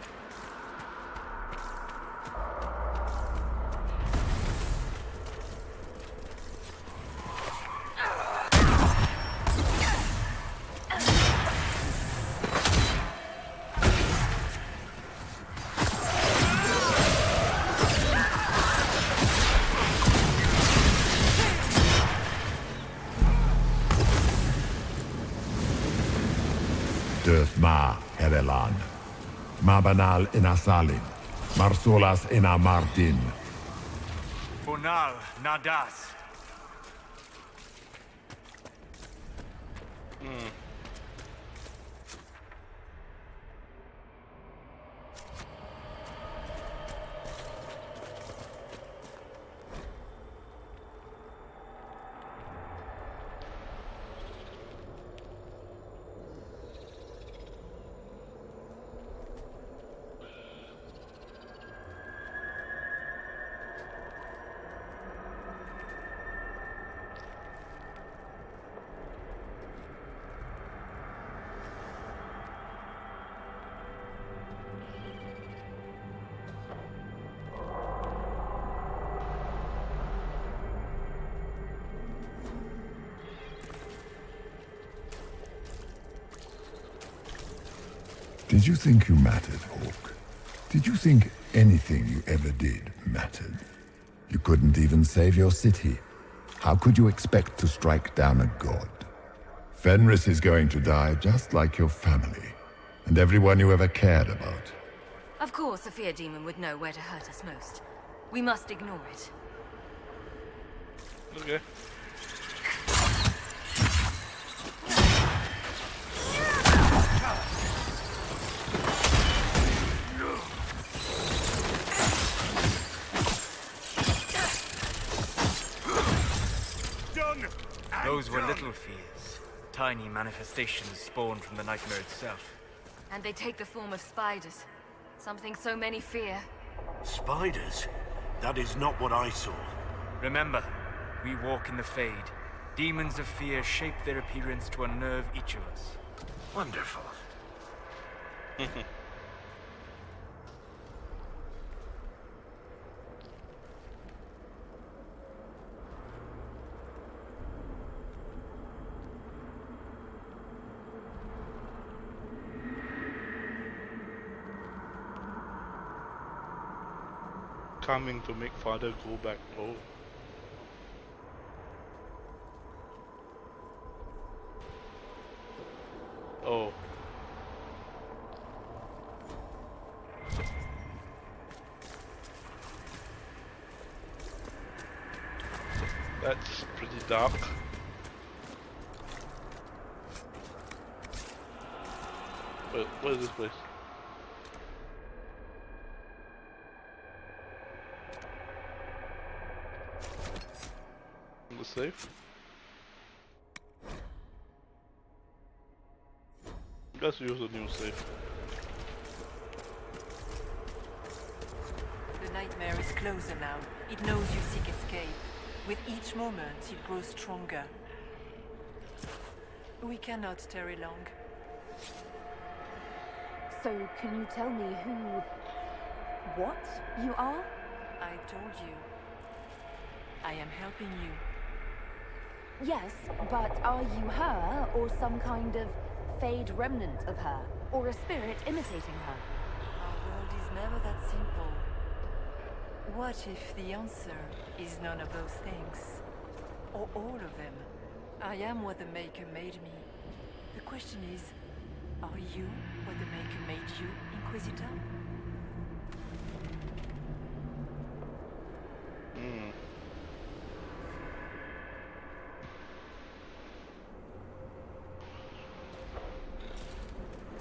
Ma Herelan. Mabanal Inasalin. Marsolas Inamardin. Bonal Nadas. Did you think you mattered, Hawk? Did you think anything you ever did mattered? You couldn't even save your city. How could you expect to strike down a god? Fenris is going to die just like your family, and everyone you ever cared about. Of course, a fear demon would know where to hurt us most. We must ignore it. Okay. Those were little fears. Tiny manifestations spawned from the nightmare itself. And they take the form of spiders. Something so many fear. Spiders? That is not what I saw. Remember, we walk in the Fade. Demons of fear shape their appearance to unnerve each of us. Wonderful. Coming to make father go back. Oh. Oh. That's pretty dark. Wait, what is this place? The safe? Let's use a new safe. The nightmare is closer now. It knows you seek escape. With each moment, it grows stronger. We cannot tarry long. So, can you tell me what you are? I told you. I am helping you. Yes, but are you her, or some kind of Fade remnant of her? Or a spirit imitating her? Our world is never that simple. What if the answer is none of those things? Or all of them? I am what the Maker made me. The question is, are you what the Maker made you, Inquisitor?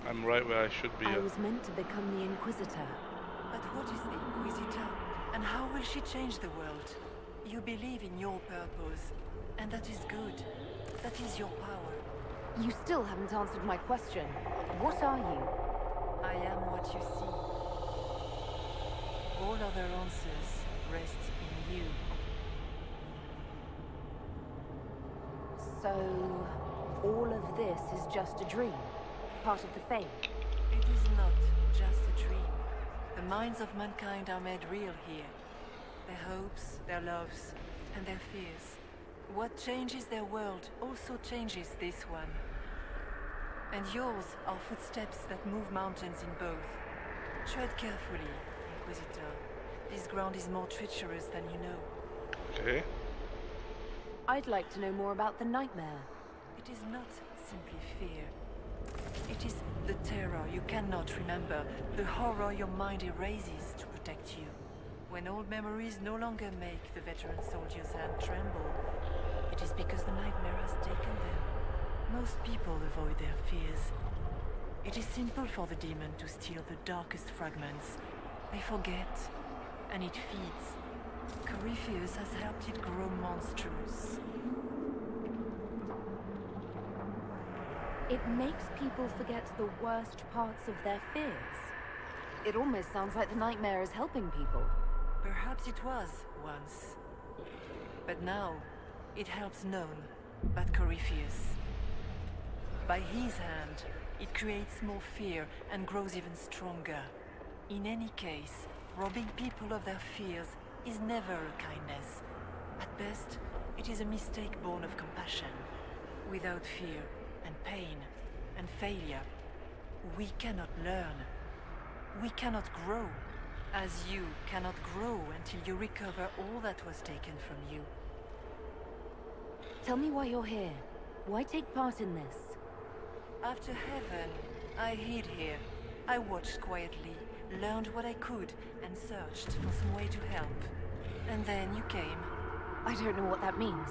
I'm right where I should be. I was meant to become the Inquisitor. But what is the Inquisitor? And how will she change the world? You believe in your purpose, and that is good. That is your power. You still haven't answered my question. What are you? I am what you see. All other answers rest in you. So, all of this is just a dream? Part of the fate? It is not just a dream. The minds of mankind are made real here. Their hopes, their loves, and their fears. What changes their world also changes this one. And yours are footsteps that move mountains in both. Tread carefully, Inquisitor. This ground is more treacherous than you know. Okay. I'd like to know more about the nightmare. It is not simply fear. It is the terror you cannot remember, the horror your mind erases to protect you. When old memories no longer make the veteran soldier's hand tremble, it is because the nightmare has taken them. Most people avoid their fears. It is simple for the demon to steal the darkest fragments. They forget, and it feeds. Corypheus has helped it grow monstrous. It makes people forget the worst parts of their fears. It almost sounds like the nightmare is helping people. Perhaps it was once. But now, it helps none but Corypheus. By his hand, it creates more fear and grows even stronger. In any case, robbing people of their fears is never a kindness. At best, it is a mistake born of compassion. Without fear and pain and failure, we cannot learn. We cannot grow, as you cannot grow until you recover all that was taken from you. Tell me why you're here. Why take part in this? After heaven, I hid here. I watched quietly, learned what I could, and searched for some way to help. And then you came. I don't know what that means.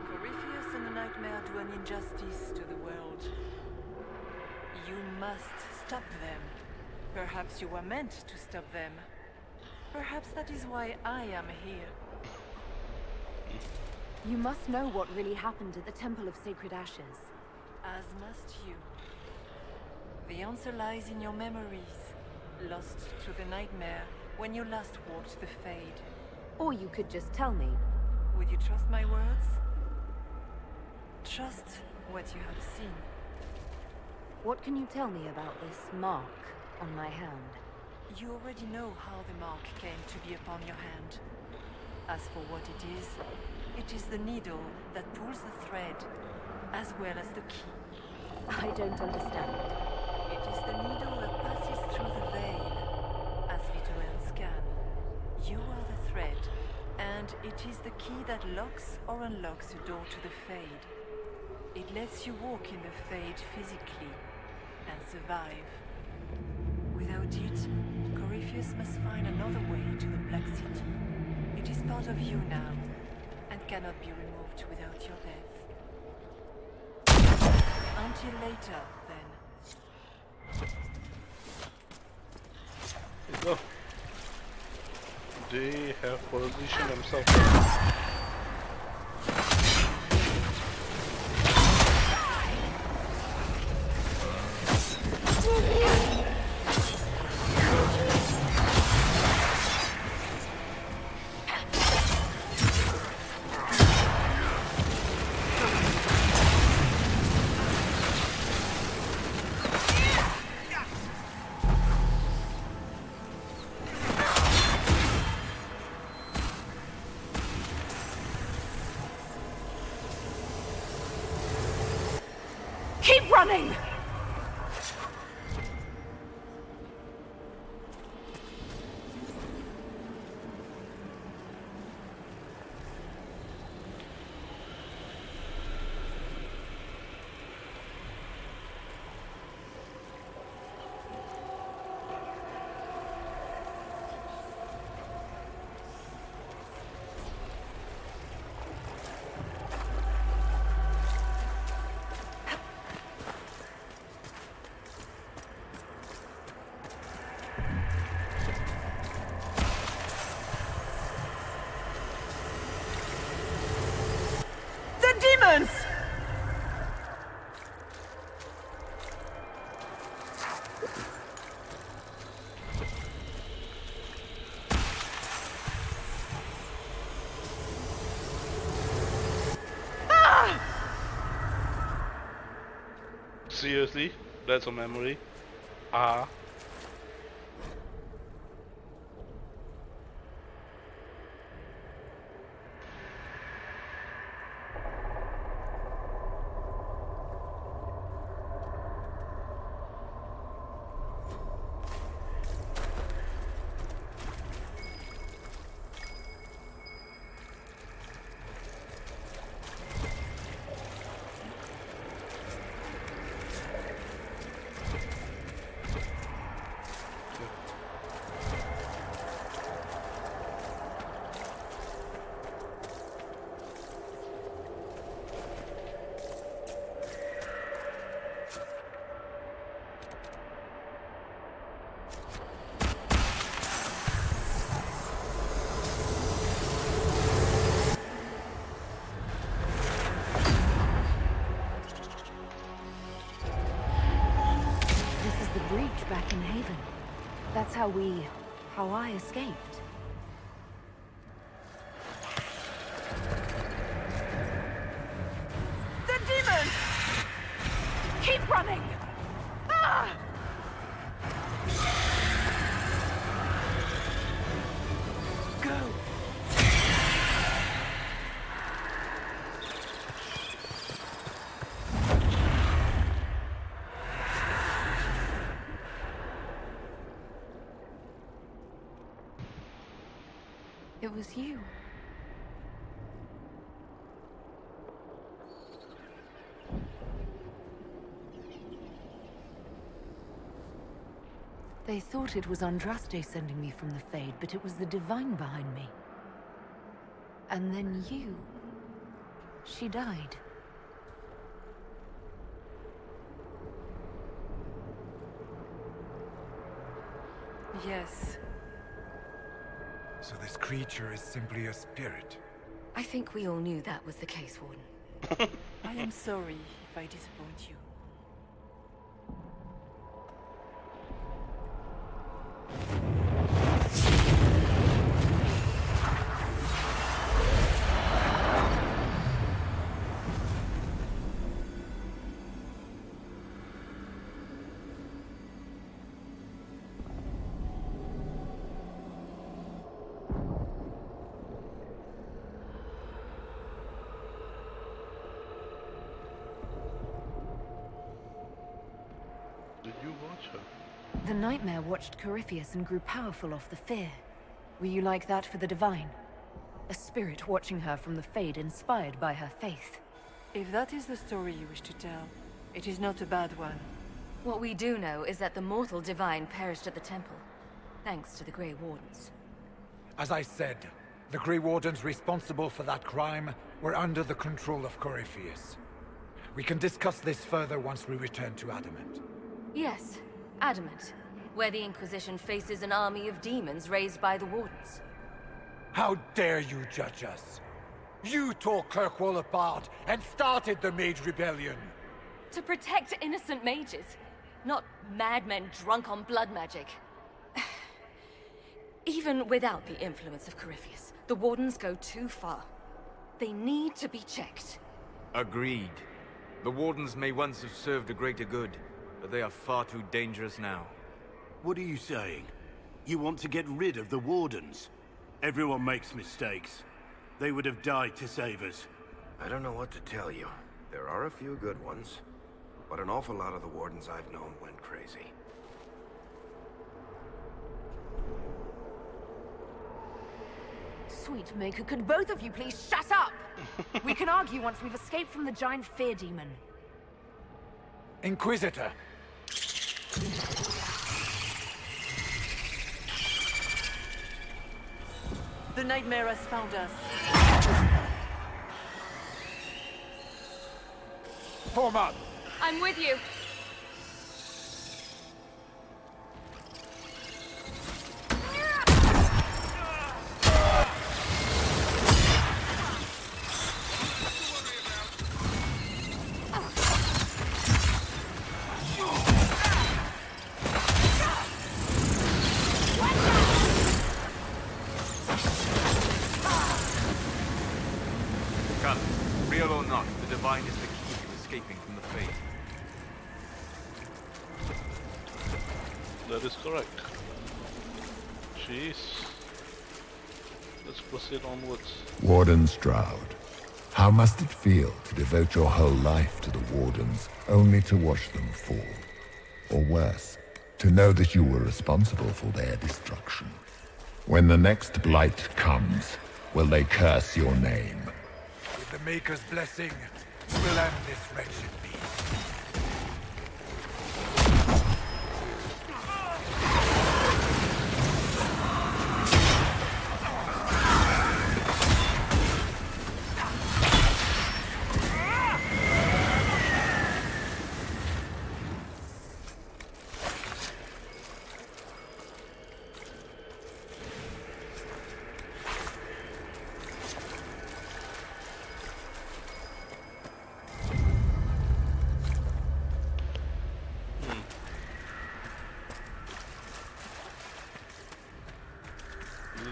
Corypheus and the Nightmare do an injustice to the world. You must stop them. Perhaps you were meant to stop them. Perhaps that is why I am here. You must know what really happened at the Temple of Sacred Ashes. As must you. The answer lies in your memories, lost to the Nightmare when you last walked the Fade. Or you could just tell me. Would you trust my words? Trust what you have seen. What can you tell me about this mark on my hand? You already know how the mark came to be upon your hand. As for what it is the needle that pulls the thread, as well as the key. I don't understand. It is the needle that passes through the veil, as little ants can. You are the thread, and it is the key that locks or unlocks the door to the Fade. It lets you walk in the Fade physically, and survive. Without it, Corypheus must find another way to the Black City. It is part of you now, and cannot be removed without your death. Until later, then. There you go. They have positioned themselves. Keep running! Seriously? That's a memory? Ah. Back in Haven. That's how I escaped. The demon! Keep running! Ah! Go! It was you. They thought it was Andraste sending me from the Fade, but it was the Divine behind me. And then you. She died. Yes. So this creature is simply a spirit? I think we all knew that was the case, Warden. I am sorry if I disappoint you. Did you watch her? The Nightmare watched Corypheus and grew powerful off the fear. Were you like that for the Divine? A spirit watching her from the Fade, inspired by her faith. If that is the story you wish to tell, it is not a bad one. What we do know is that the mortal Divine perished at the temple, thanks to the Grey Wardens. As I said, the Grey Wardens responsible for that crime were under the control of Corypheus. We can discuss this further once we return to Adamant. Yes, Adamant, where the Inquisition faces an army of demons raised by the Wardens. How dare you judge us? You tore Kirkwall apart and started the Mage Rebellion! To protect innocent mages, not madmen drunk on blood magic. Even without the influence of Corypheus, the Wardens go too far. They need to be checked. Agreed. The Wardens may once have served a greater good, but they are far too dangerous now. What are you saying? You want to get rid of the Wardens? Everyone makes mistakes. They would have died to save us. I don't know what to tell you. There are a few good ones, but an awful lot of the Wardens I've known went crazy. Sweet Maker, could both of you please shut up? We can argue once we've escaped from the giant fear demon. Inquisitor! The Nightmare has found us. Form up! I'm with you. Come, real or not, the Divine is the key to escaping from the Fate. that is correct. Jeez. Let's proceed onwards. Warden Stroud, how must it feel to devote your whole life to the Wardens, only to watch them fall? Or worse, to know that you were responsible for their destruction? When the next blight comes, will they curse your name? With the Maker's blessing, we'll end this wretched beast.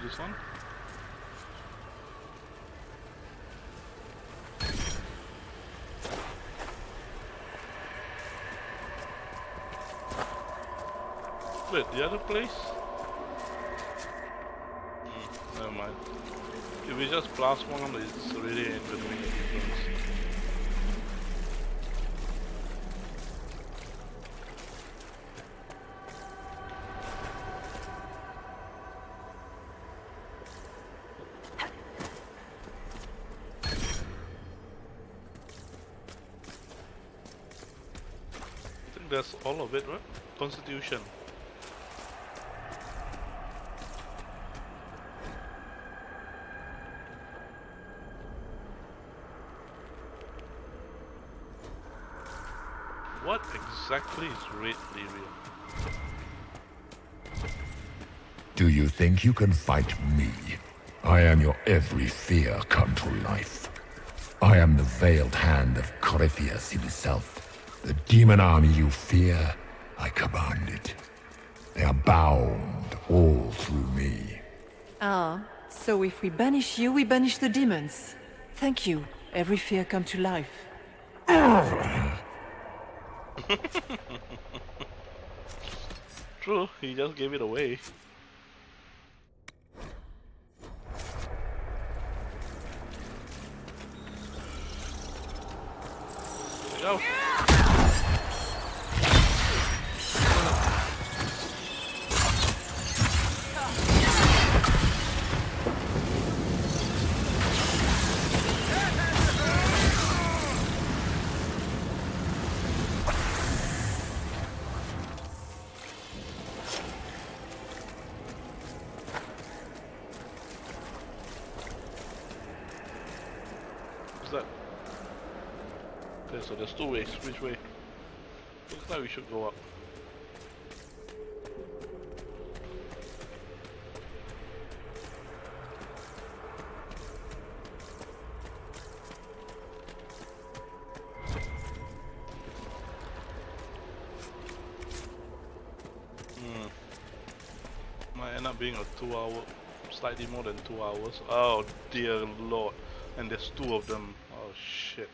This one? Wait, the other place? Never mind. If we just blast one, it's really ain't gonna make a difference. That's all of it, right? Constitution. What exactly is Red Lyrium? Do you think you can fight me? I am your every fear come to life. I am the veiled hand of Corypheus himself. The demon army you fear, I command it. They are bound all through me. Ah, so if we banish you, we banish the demons. Thank you. Every fear come to life. True, he just gave it away. Go. What's that? Okay, so there's two ways. Which way? Looks like we should go up. Might end up being a 2 hour, slightly more than 2 hours. Oh dear lord. And there's two of them. Oh shit.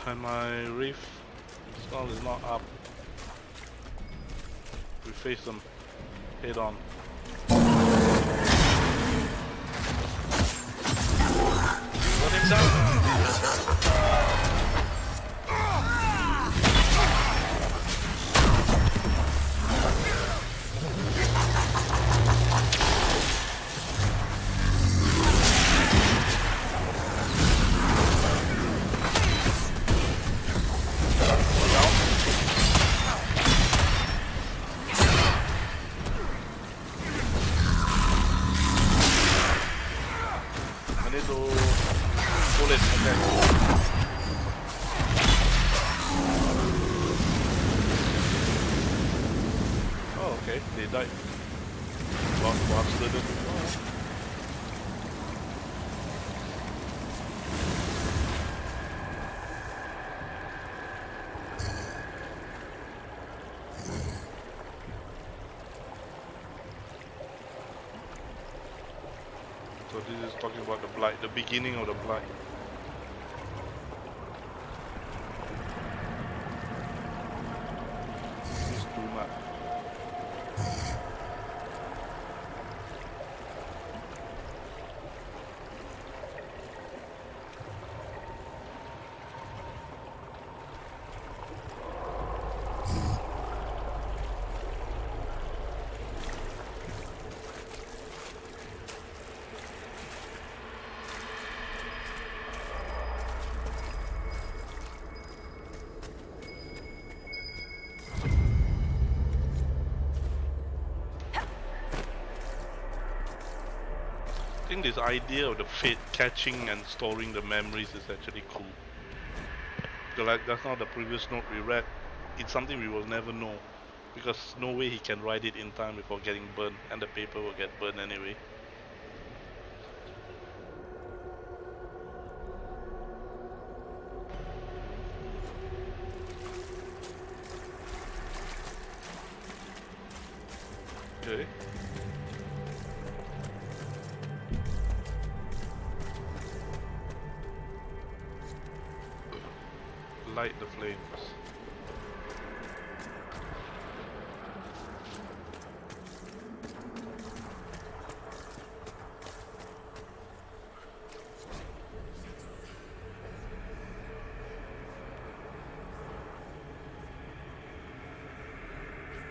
And my reef skull is not up. We face them head on. Let him down! They died. Bastard. So this is talking about the blight, the beginning of the blight. think this idea of the fate catching and storing the memories is actually cool. So like that's not the previous note we read. It's something we will never know, because no way he can write it in time before getting burned, and the paper will get burned anyway. Okay. Light the flames.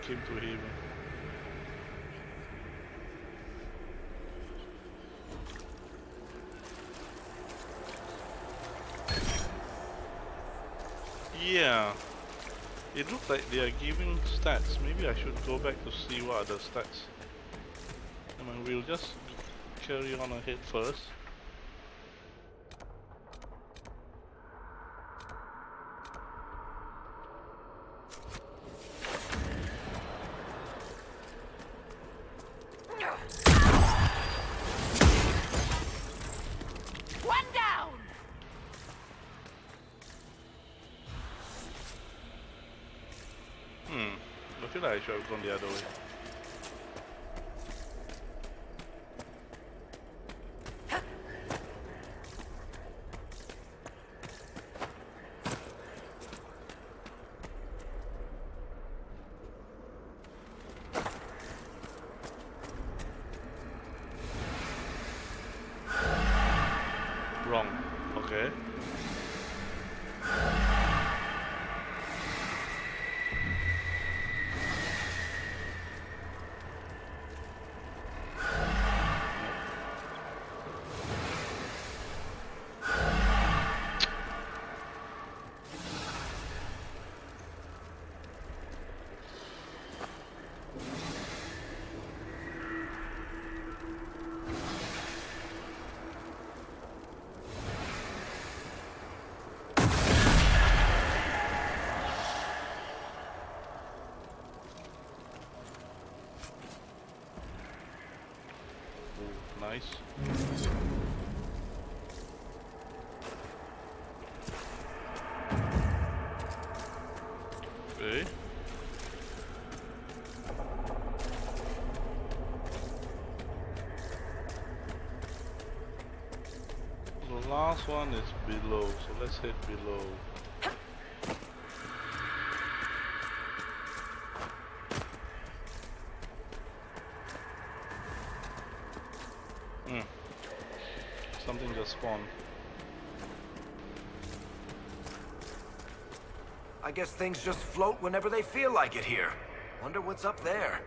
Came to haven. Yeah, it looks like they are giving stats. Maybe I should go back to see what are the stats. I mean, we'll just carry on ahead first. I feel like I should have gone the other way. Wrong. Okay. Nice. Okay. The last one is below, so let's head below. Something just spawned. I guess things just float whenever they feel like it here. Wonder what's up there.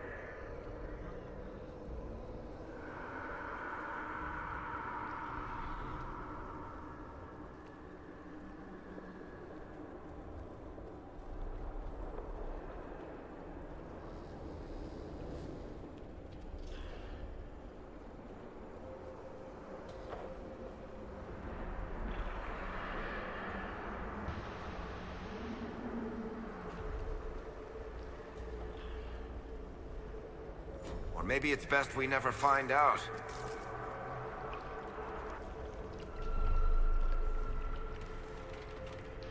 Or maybe it's best we never find out.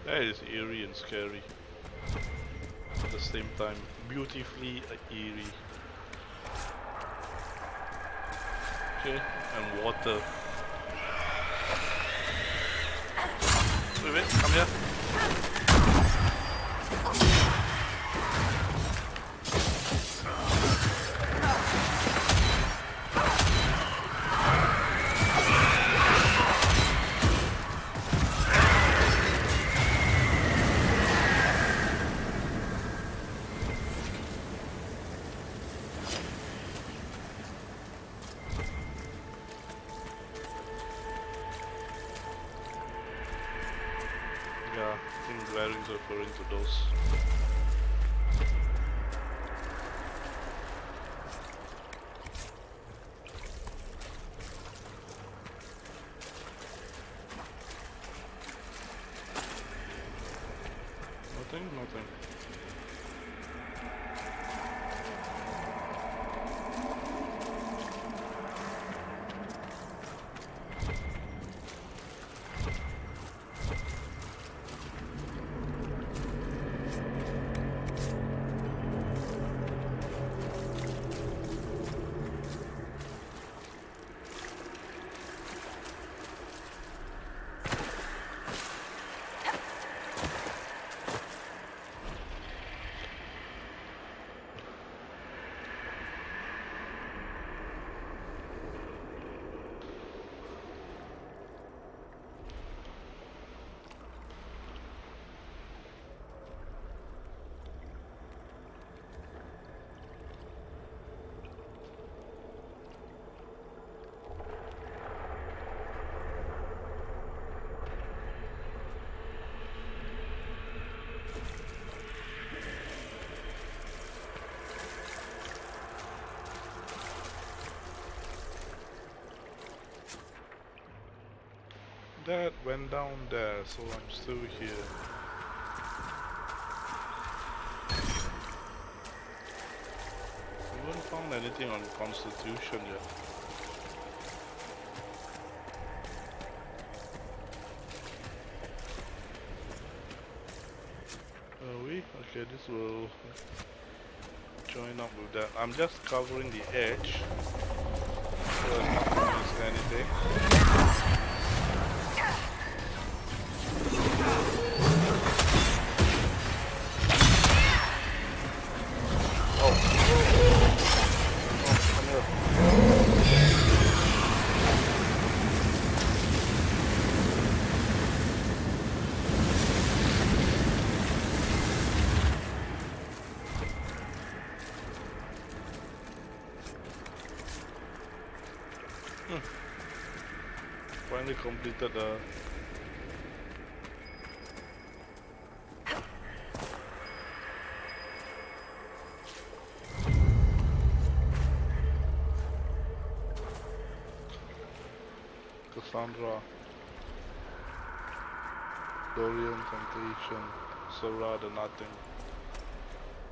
That is eerie and scary at the same time. Beautifully eerie. Okay, and water. Wait, come here. Yeah, I think Larry's referring to those. Nothing, nothing. That went down there, so I'm still here. We haven't found anything on Constitution yet. Are we? Okay, this will join up with that. I'm just covering the edge so I don't miss anything. Finally completed the Cassandra, Dorian Temptation, Sora the Nothing,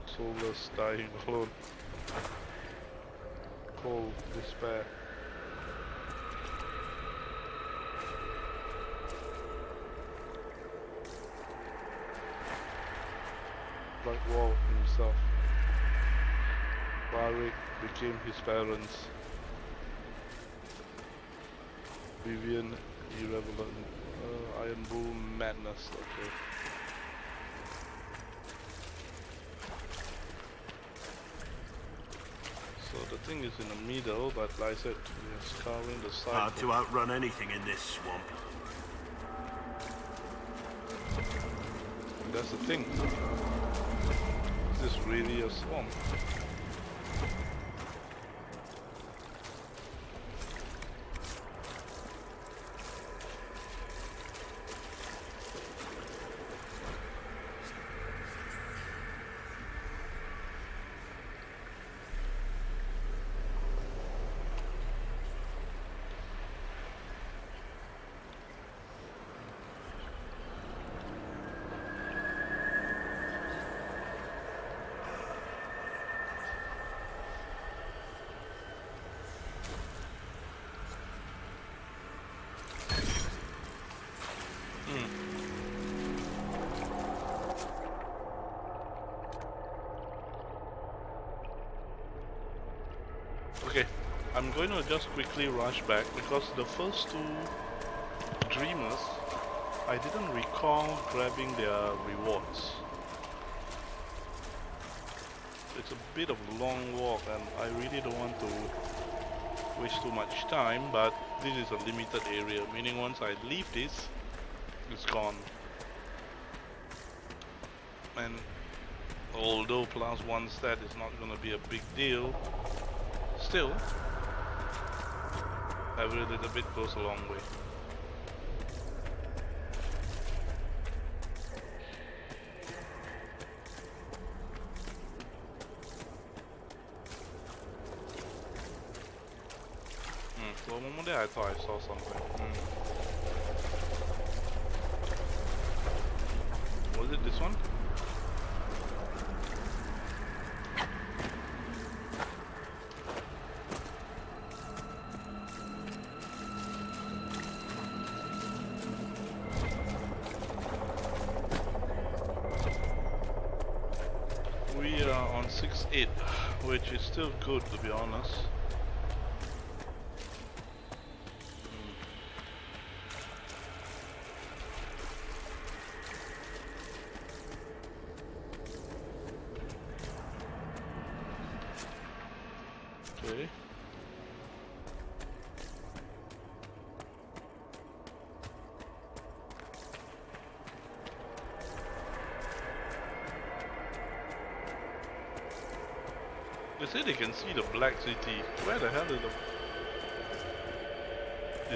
Soulless Dying Alone, Cold Despair. Black Wall himself. Varric became his parents. Vivian, Irrelevant, Iron Bull, Madness, okay. So the thing is in the middle, but like I said, we're scouring the side. Hard to outrun anything in this swamp. And that's the thing. Is this really a swamp? Okay, I'm going to just quickly rush back because the first two dreamers, I didn't recall grabbing their rewards. It's a bit of a long walk and I really don't want to waste too much time, but this is a limited area, meaning once I leave this, it's gone. And although +1 stat is not going to be a big deal, still, every little bit goes a long way. For a moment there I thought I saw something. Was it this one? on 6-8, which is still good to be honest. Okay. They say they can see the Black City. Where the hell is the...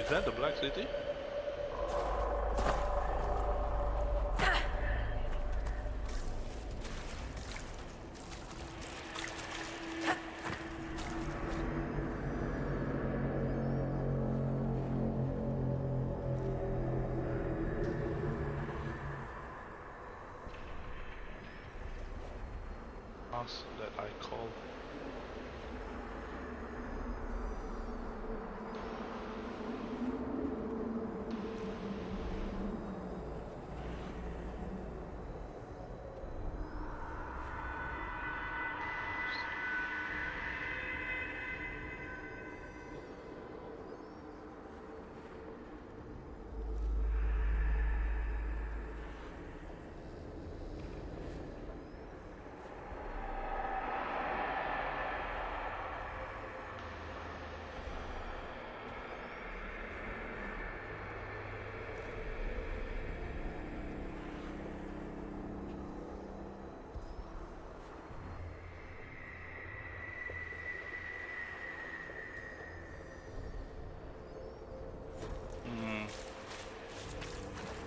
Is that the Black City? House that I call.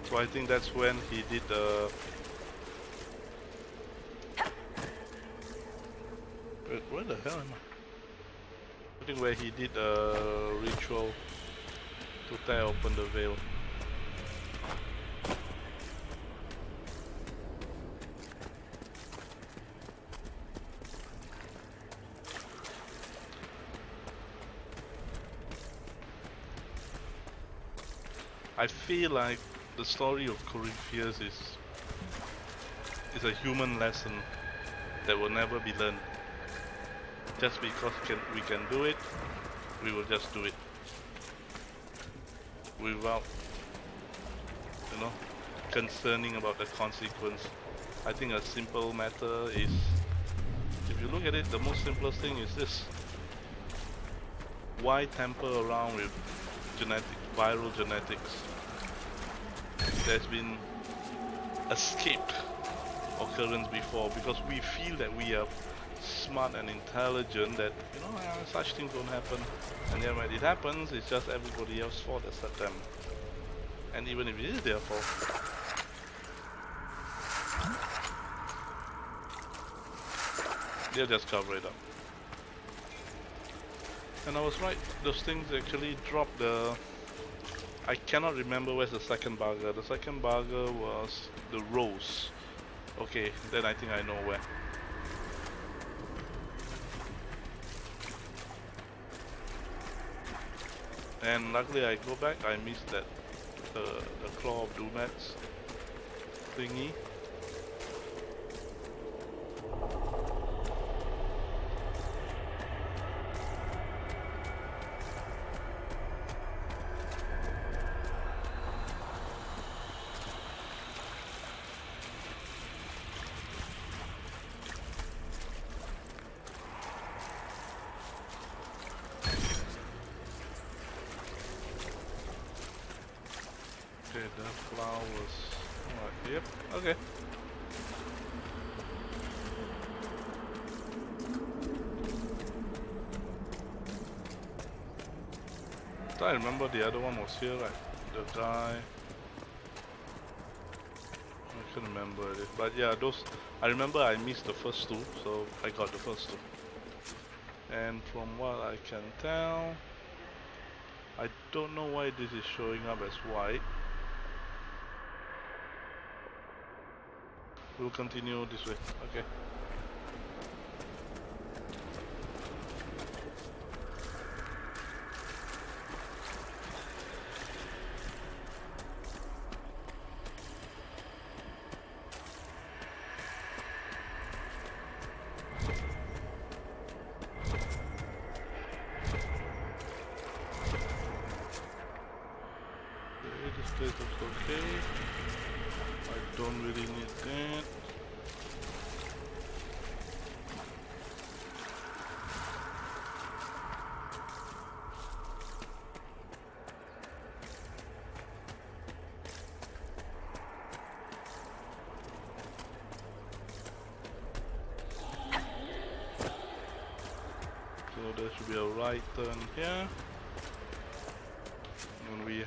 So I think that's when he did the... Wait, where the hell am I? I think where he did a ritual to tear open the veil. I feel like the story of Corinthians is a human lesson that will never be learned. Just because we can do it, we will just do it. Without, you know, concerning about the consequence. I think a simple matter is, if you look at it, the most simplest thing is this. Why tamper around with viral genetics? There's been escape occurrence before because we feel that we are smart and intelligent, that such things don't happen, and then when it happens it's just everybody else's fault except them, and even if it is their fault, they'll just cover it up. And I was right, those things actually dropped the... I cannot remember where's the second bugger. The second bugger was the rose. Okay, then I think I know where. And luckily I go back, I missed that the Claw of Doomats thingy. The flowers. Alright, yep, okay. I remember the other one was here, right? The guy. I can't remember it. But yeah, those. I remember I missed the first two, so I got the first two. And from what I can tell, I don't know why this is showing up as white. We'll continue this way. Okay. This place looks okay. I don't really need that. So there should be a right turn here. And we have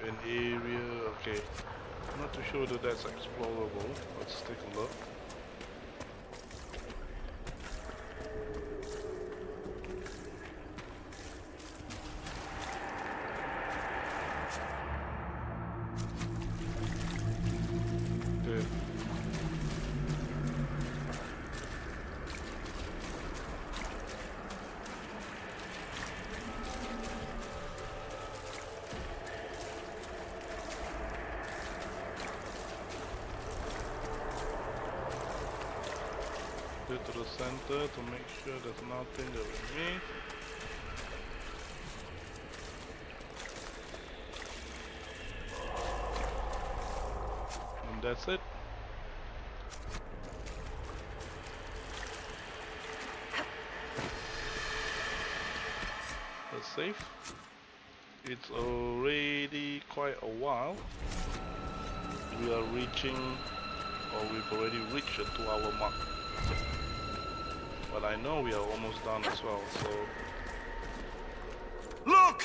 an area, okay. I'm not too sure that that's explorable. Let's take a look. Okay. Go to the center to make sure there's nothing that we need. And that's it. That's safe. It's already quite a while. We are reaching, or we've already reached a 2-hour mark. But I know we are almost done as well, so... Look!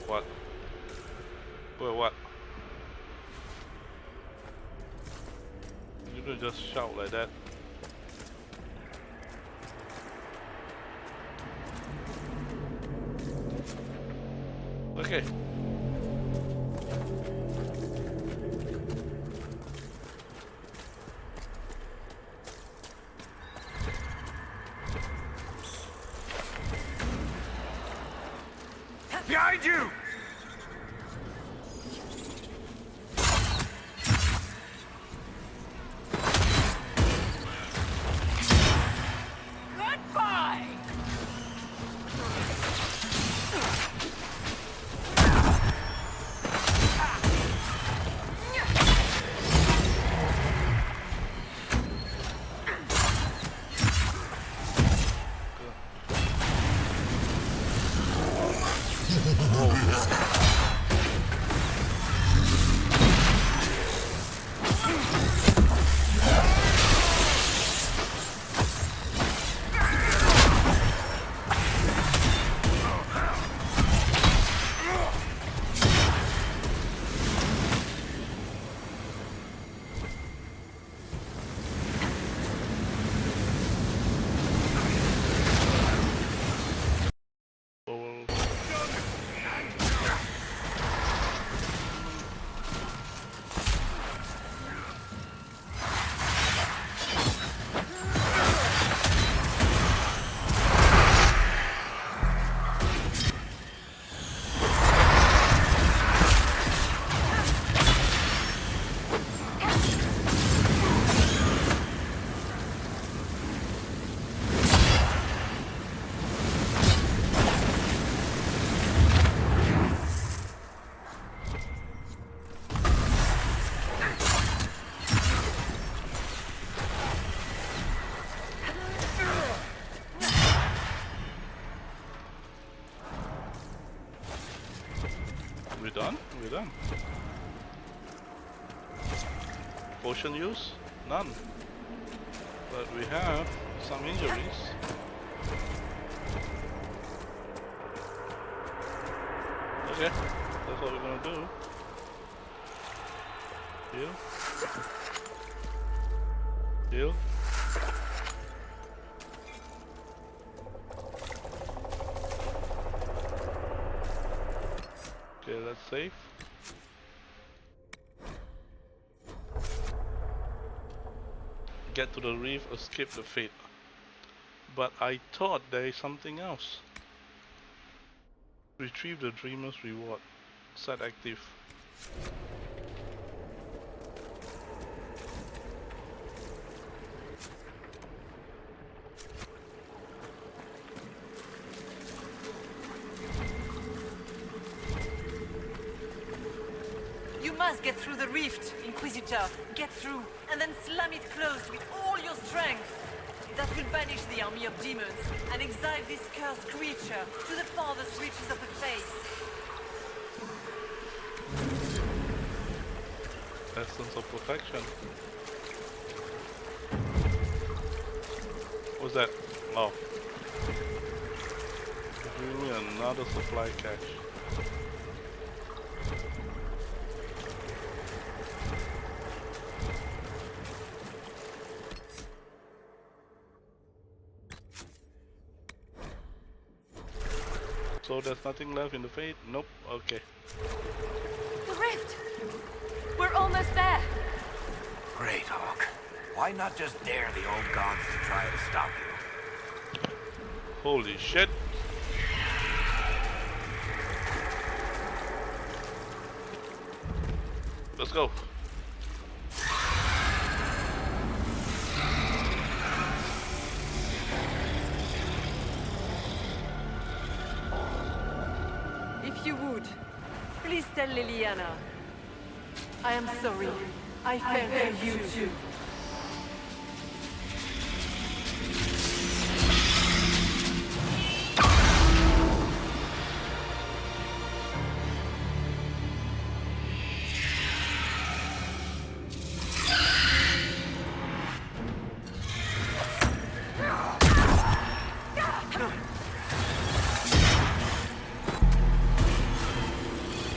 What? Well, what? You don't just shout like that. Okay. Behind you! Goodbye! We're done? We're done. Potion use? None. But we have some injuries. Okay, that's what we're gonna do. Heal. Heal. Okay, that's safe. Get to the reef, escape the fate. But I thought there is something else. Retrieve the dreamer's reward. Set active. must get through the rift, Inquisitor. Get through, and then slam it closed with all your strength. That will banish the army of demons and exile this cursed creature to the farthest reaches of the faith. Essence of perfection. What's that? Oh. Give me another supply cache. So there's nothing left in the fate? Nope. Okay. The rift! We're almost there! Great, Hawk. Why not just dare the old gods to try to stop you? Holy shit. Let's go. If you would, please tell Liliana. I am sorry. I fell for you too.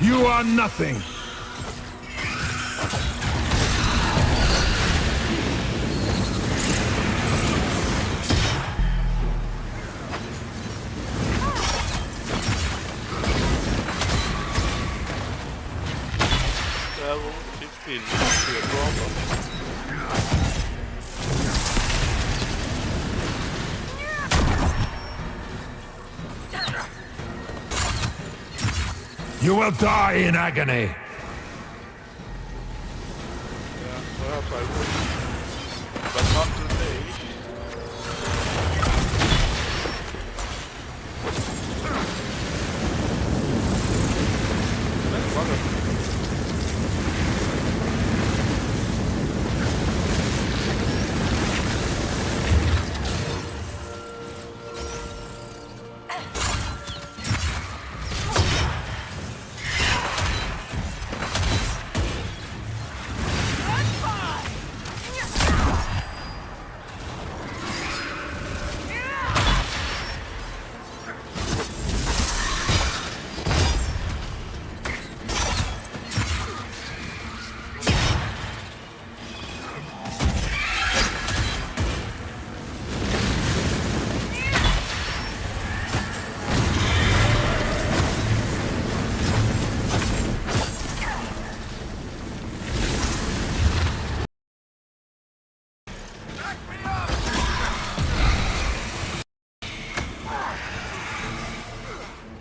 You are nothing! Level 15 must be a problem. You will die in agony! Yeah, perhaps I would. But not today. Let's bugger.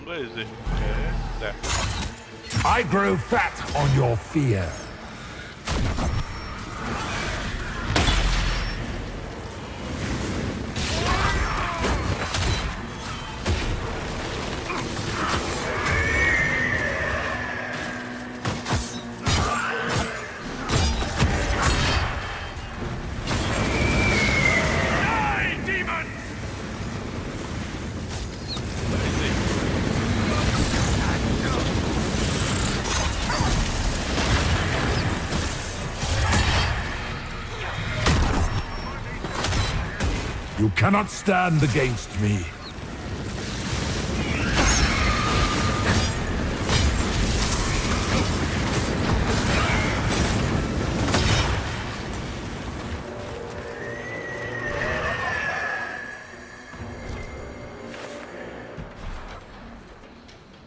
Where is it? Okay, there. I grow fat on your fear. You cannot stand against me.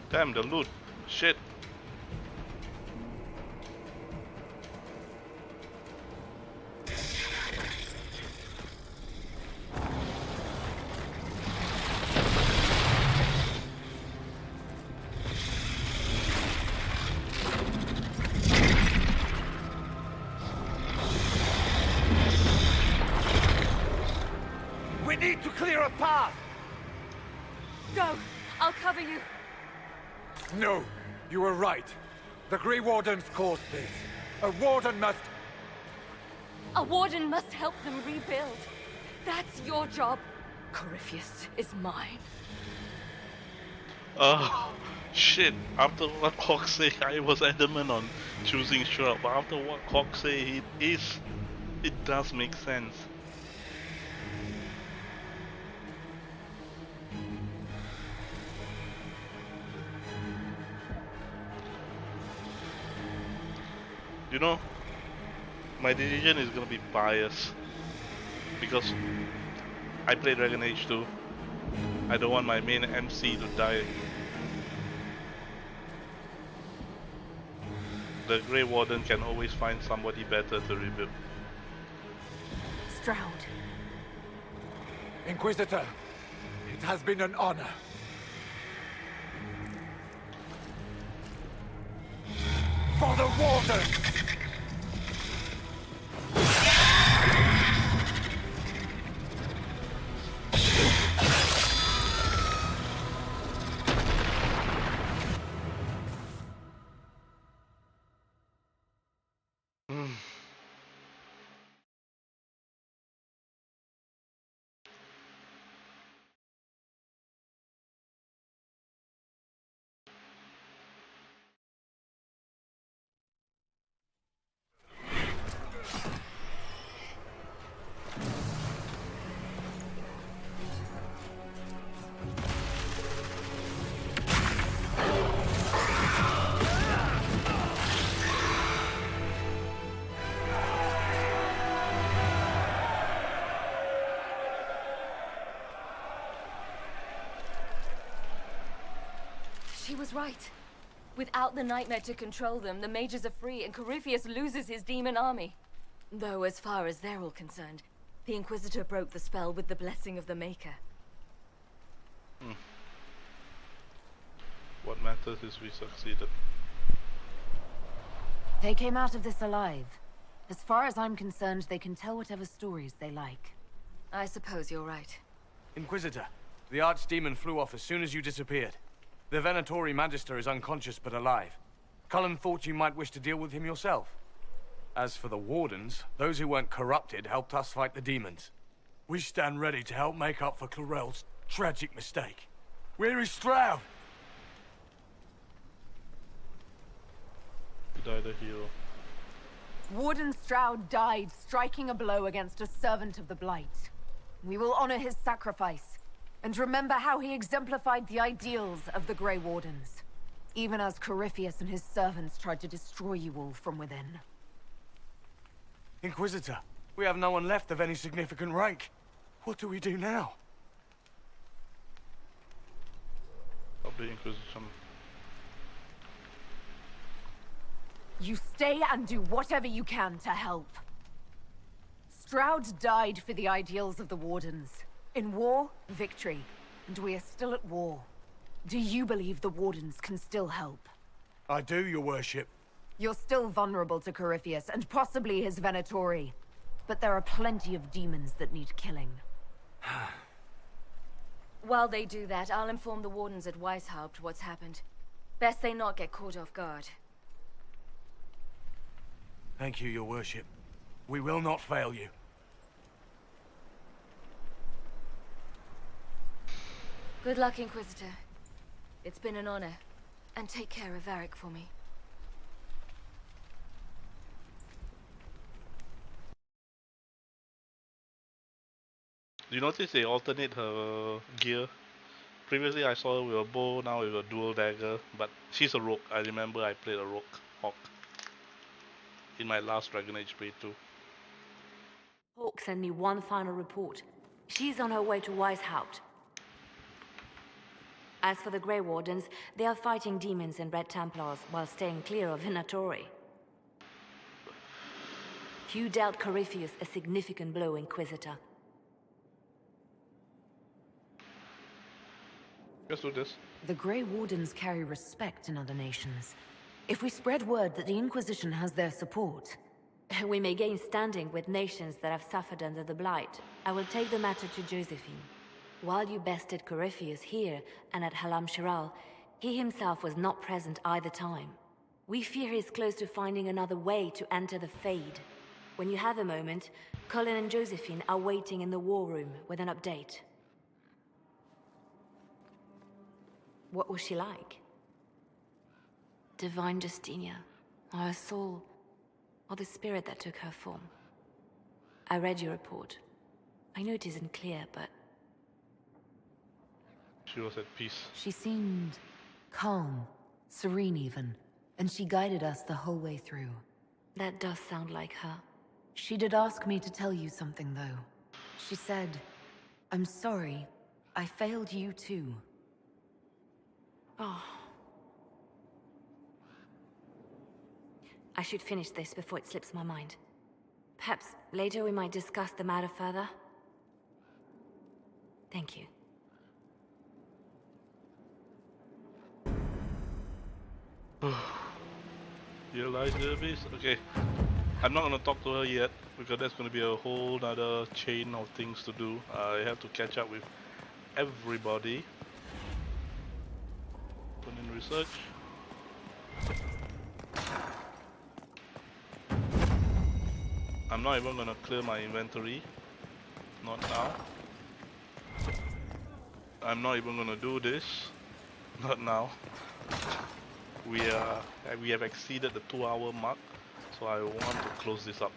Damn the loot. Shit. We need to clear a path! Go! I'll cover you. No, you were right. The Grey Wardens caused this. A warden must... A warden must help them rebuild. That's your job. Corypheus is mine. Oh, shit. After what Hawk say, I was adamant on choosing Shroud, but after what Hawk say, it does make sense. You know, my decision is gonna be biased because I play Dragon Age 2. I don't want my main MC to die. The Grey Warden can always find somebody better to rebuild. Stroud. Inquisitor, it has been an honor. For the Warden! She was right. Without the Nightmare to control them, the mages are free and Corypheus loses his demon army. Though as far as they're all concerned, the Inquisitor broke the spell with the blessing of the Maker. What matters is we succeeded. They came out of this alive. As far as I'm concerned, they can tell whatever stories they like. I suppose you're right. Inquisitor, the Archdemon flew off as soon as you disappeared. The Venatori Magister is unconscious but alive. Cullen thought you might wish to deal with him yourself. As for the Wardens, those who weren't corrupted helped us fight the demons. We stand ready to help make up for Clarel's tragic mistake. Where is Stroud? He died a hero. Warden Stroud died striking a blow against a servant of the Blight. We will honor his sacrifice, and remember how he exemplified the ideals of the Grey Wardens, even as Corypheus and his servants tried to destroy you all from within. Inquisitor, we have no one left of any significant rank. What do we do now? Of the Inquisition. You stay and do whatever you can to help. Stroud died for the ideals of the Wardens. In war, victory. And we are still at war. Do you believe the Wardens can still help? I do, your worship. You're still vulnerable to Corypheus, and possibly his Venatori. But there are plenty of demons that need killing. While they do that, I'll inform the Wardens at Weishaupt what's happened. Best they not get caught off guard. Thank you, your worship. We will not fail you. Good luck, Inquisitor. It's been an honor. And take care of Varric for me. Do you notice they alternate her gear? Previously I saw her with a bow, now with a dual dagger, but she's a rogue. I remember I played a rogue Hawk in my last Dragon Age playthrough. Hawk sent me one final report. She's on her way to Weishaupt. As for the Grey Wardens, they are fighting demons and Red Templars while staying clear of Venatori. You dealt Corypheus a significant blow, Inquisitor. Let's do this. The Grey Wardens carry respect in other nations. If we spread word that the Inquisition has their support... We may gain standing with nations that have suffered under the Blight. I will take the matter to Josephine. While you bested Corypheus here and at Halam Shiral, he himself was not present either time. We fear he's close to finding another way to enter the Fade. When you have a moment, Colin and Josephine are waiting in the war room with an update. What was she like? Divine Justinia, or her soul, or the spirit that took her form. I read your report. I know it isn't clear, but... She was at peace. She seemed calm, serene even, and she guided us the whole way through. That does sound like her. She did ask me to tell you something, though. She said, "I'm sorry, I failed you too." Oh. I should finish this before it slips my mind. Perhaps later we might discuss the matter further. Thank you. You lied to the beast? Okay. I'm not gonna talk to her yet, because that's gonna be a whole other chain of things to do. I have to catch up with everybody. Put in research. I'm not even gonna clear my inventory. Not now. I'm not even gonna do this. Not now. We have exceeded the 2-hour mark, so I want to close this up.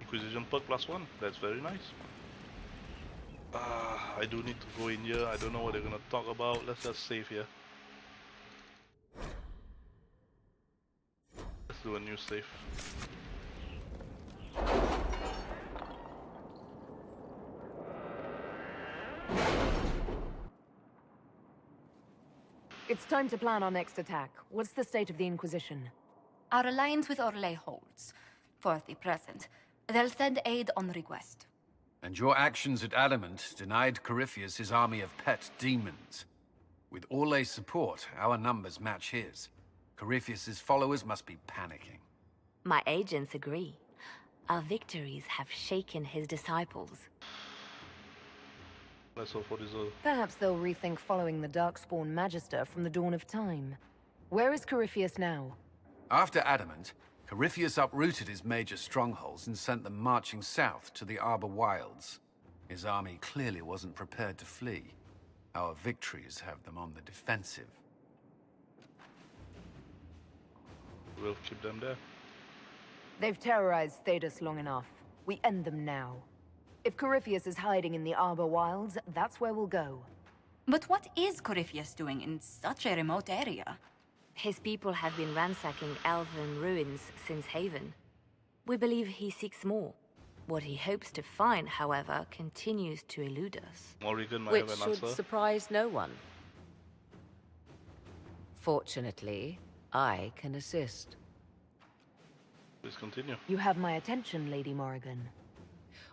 Inquisition perk +1, that's very nice. I do need to go in here. I don't know what they're gonna talk about. Let's just save here. Let's do a new save. It's time to plan our next attack. What's the state of the Inquisition? Our alliance with Orlais holds, for the present. They'll send aid on request. And your actions at Adamant denied Corypheus his army of pet demons. With Orlais' support, our numbers match his. Corypheus' followers must be panicking. My agents agree. Our victories have shaken his disciples. Let's hope for this. Perhaps they'll rethink following the Darkspawn Magister from the dawn of time. Where is Corypheus now? After Adamant, Corypheus uprooted his major strongholds and sent them marching south to the Arbor Wilds. His army clearly wasn't prepared to flee. Our victories have them on the defensive. We'll keep them there. They've terrorized Thedas long enough. We end them now. If Corypheus is hiding in the Arbor Wilds, that's where we'll go. But what is Corypheus doing in such a remote area? His people have been ransacking elven ruins since Haven. We believe he seeks more. What he hopes to find, however, continues to elude us. Morrigan might Which have an should answer. surprise no one. Fortunately, I can assist. Please continue. You have my attention, Lady Morrigan.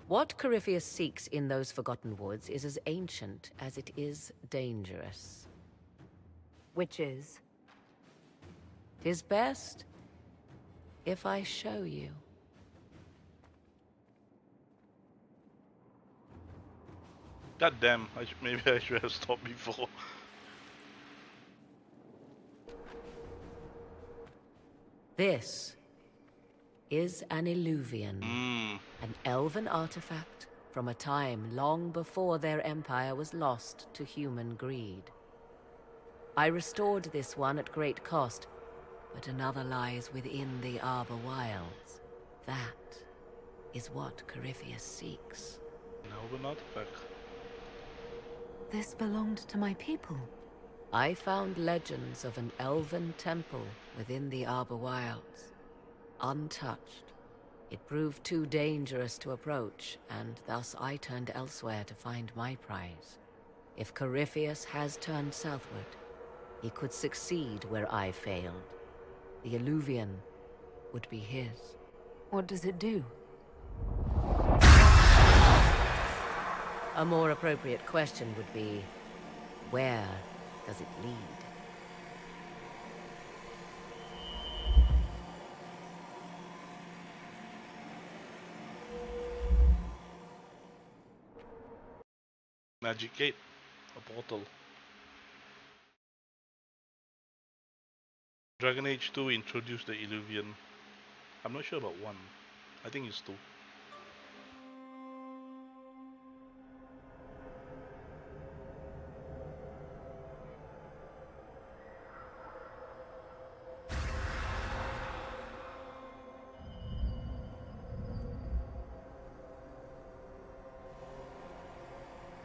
What Corypheus seeks in those Forgotten Woods is as ancient as it is dangerous. Which is? 'Tis best if I show you. God damn, maybe I should have stopped before. This is an Illuvian, an elven artifact from a time long before their empire was lost to human greed. I restored this one at great cost, but another lies within the Arbor Wilds. That is what Corypheus seeks. An elven artifact. This belonged to my people. I found legends of an elven temple within the Arbor Wilds. Untouched. It proved too dangerous to approach, and thus I turned elsewhere to find my prize. If Corypheus has turned southward, he could succeed where I failed. The Illuvian would be his. What does it do? A more appropriate question would be, where does it lead? Magic gate. A portal. Dragon Age 2 introduced the Illuvian. I'm not sure about 1. I think it's 2.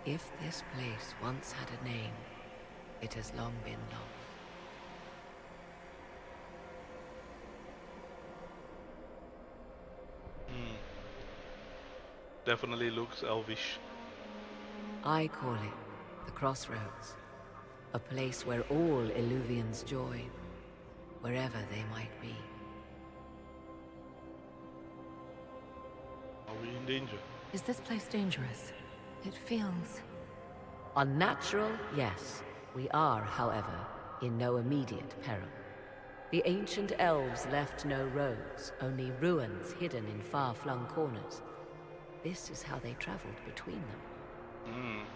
If this place once had a name, it has long been lost. Definitely looks elvish. I call it the Crossroads, a place where all Illuvians join, wherever they might be. Are we in danger? Is this place dangerous? It feels... Unnatural, yes. We are, however, in no immediate peril. The ancient elves left no roads, only ruins hidden in far-flung corners. This is how they traveled between them.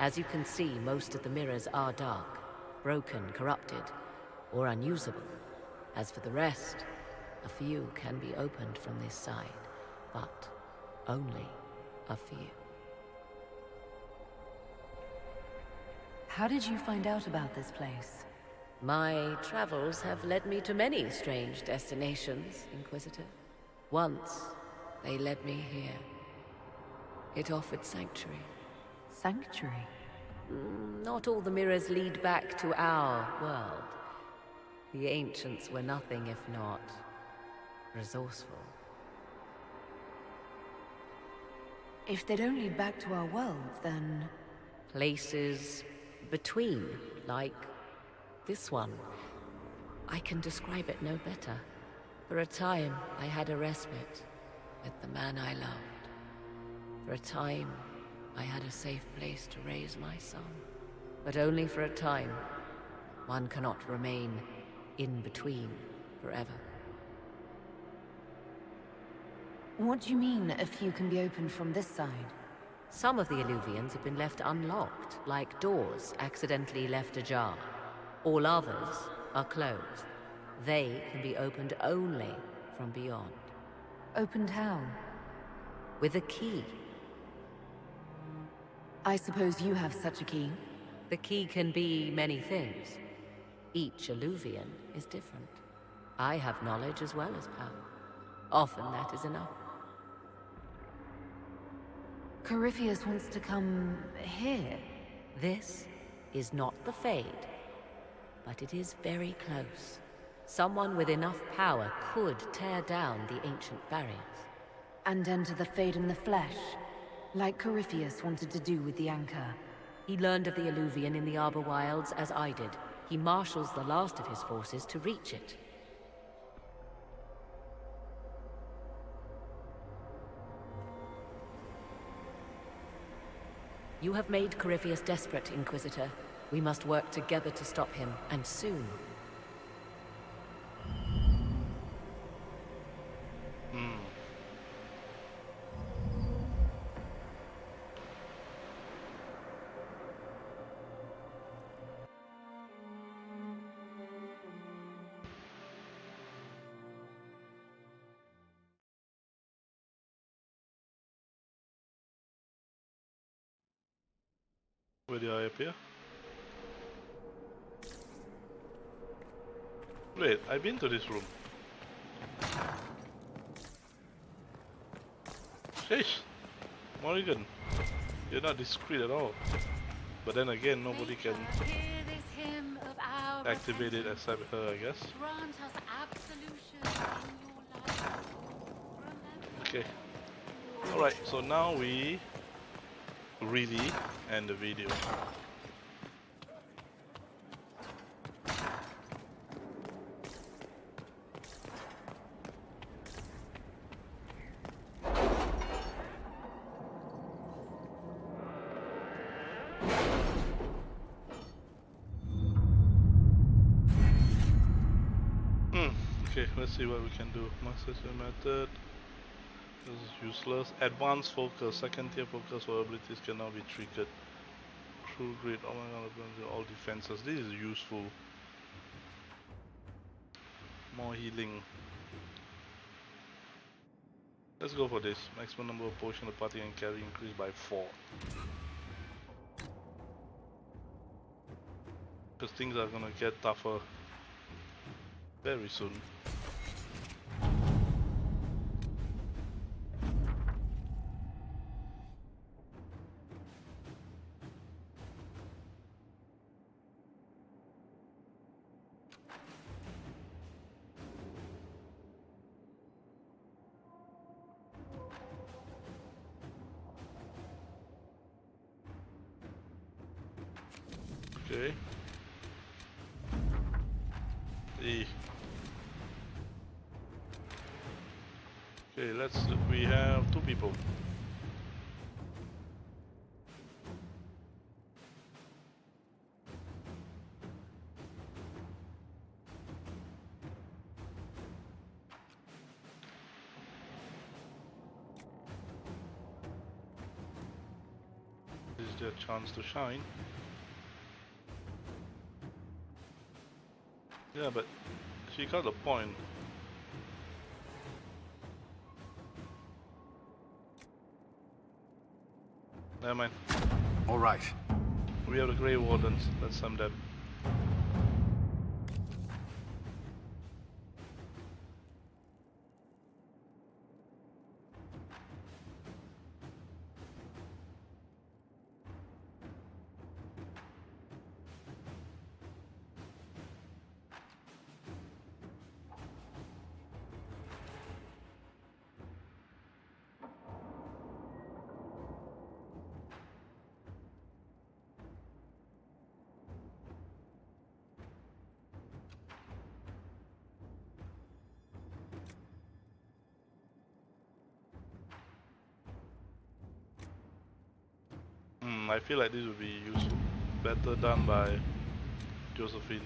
As you can see, most of the mirrors are dark, broken, corrupted, or unusable. As for the rest, a few can be opened from this side, but only a few. How did you find out about this place? My travels have led me to many strange destinations, Inquisitor. Once, they led me here. It offered sanctuary. Sanctuary? Not all the mirrors lead back to our world. The ancients were nothing if not resourceful. If they don't lead back to our world, then... Places between, like this one. I can describe it no better. For a time, I had a respite with the man I loved. For a time, I had a safe place to raise my son. But only for a time. One cannot remain in between forever. What do you mean, a few can be opened from this side? Some of the Illuvians have been left unlocked, like doors accidentally left ajar. All others are closed. They can be opened only from beyond. Opened how? With a key. I suppose you have such a key? The key can be many things. Each Illuvian is different. I have knowledge as well as power. Often that is enough. Corypheus wants to come here. This is not the Fade, but it is very close. Someone with enough power could tear down the ancient barriers. And enter the Fade in the flesh, like Corypheus wanted to do with the Anchor. He learned of the Illuvian in the Arbor Wilds as I did. He marshals the last of his forces to reach it. You have made Corypheus desperate, Inquisitor. We must work together to stop him, and soon. Where did I appear? Wait, I've been to this room. Sheesh! Morrigan, you're not discreet at all. But then again, nobody can activate it except her, I guess. Okay. Alright, so now we really end the video. Okay, let's see what we can do. Master method. This is useless. Advanced focus. Second tier focus for abilities can now be triggered. True grid. Oh my god, all defenses. This is useful. More healing. Let's go for this. Maximum number of potion of the party and carry increased by 4. Because things are gonna get tougher very soon. Okay. E. Okay, we have 2 people. This is their chance to shine. Yeah, but she got a point. Never mind. All right. We have the Grey Wardens. Let's sum them. I feel like this would be useful. Better done by Josephine.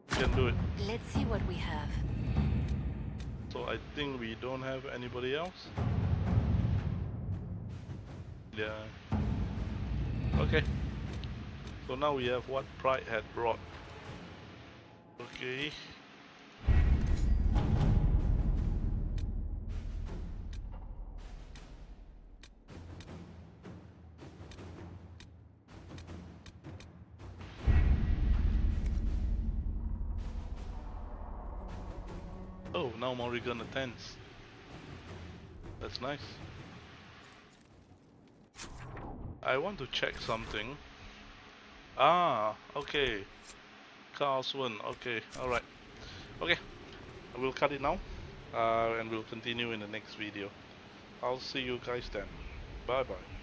You can do it. Let's see what we have. So I think we don't have anybody else. Yeah. Okay. So now we have what Pride had brought. Okay. Oh, now Morrigan attends. That's nice. I want to check something. Ah, okay. Carlsson, okay, alright. Okay, I will cut it now. And we'll continue in the next video. I'll see you guys then. Bye bye.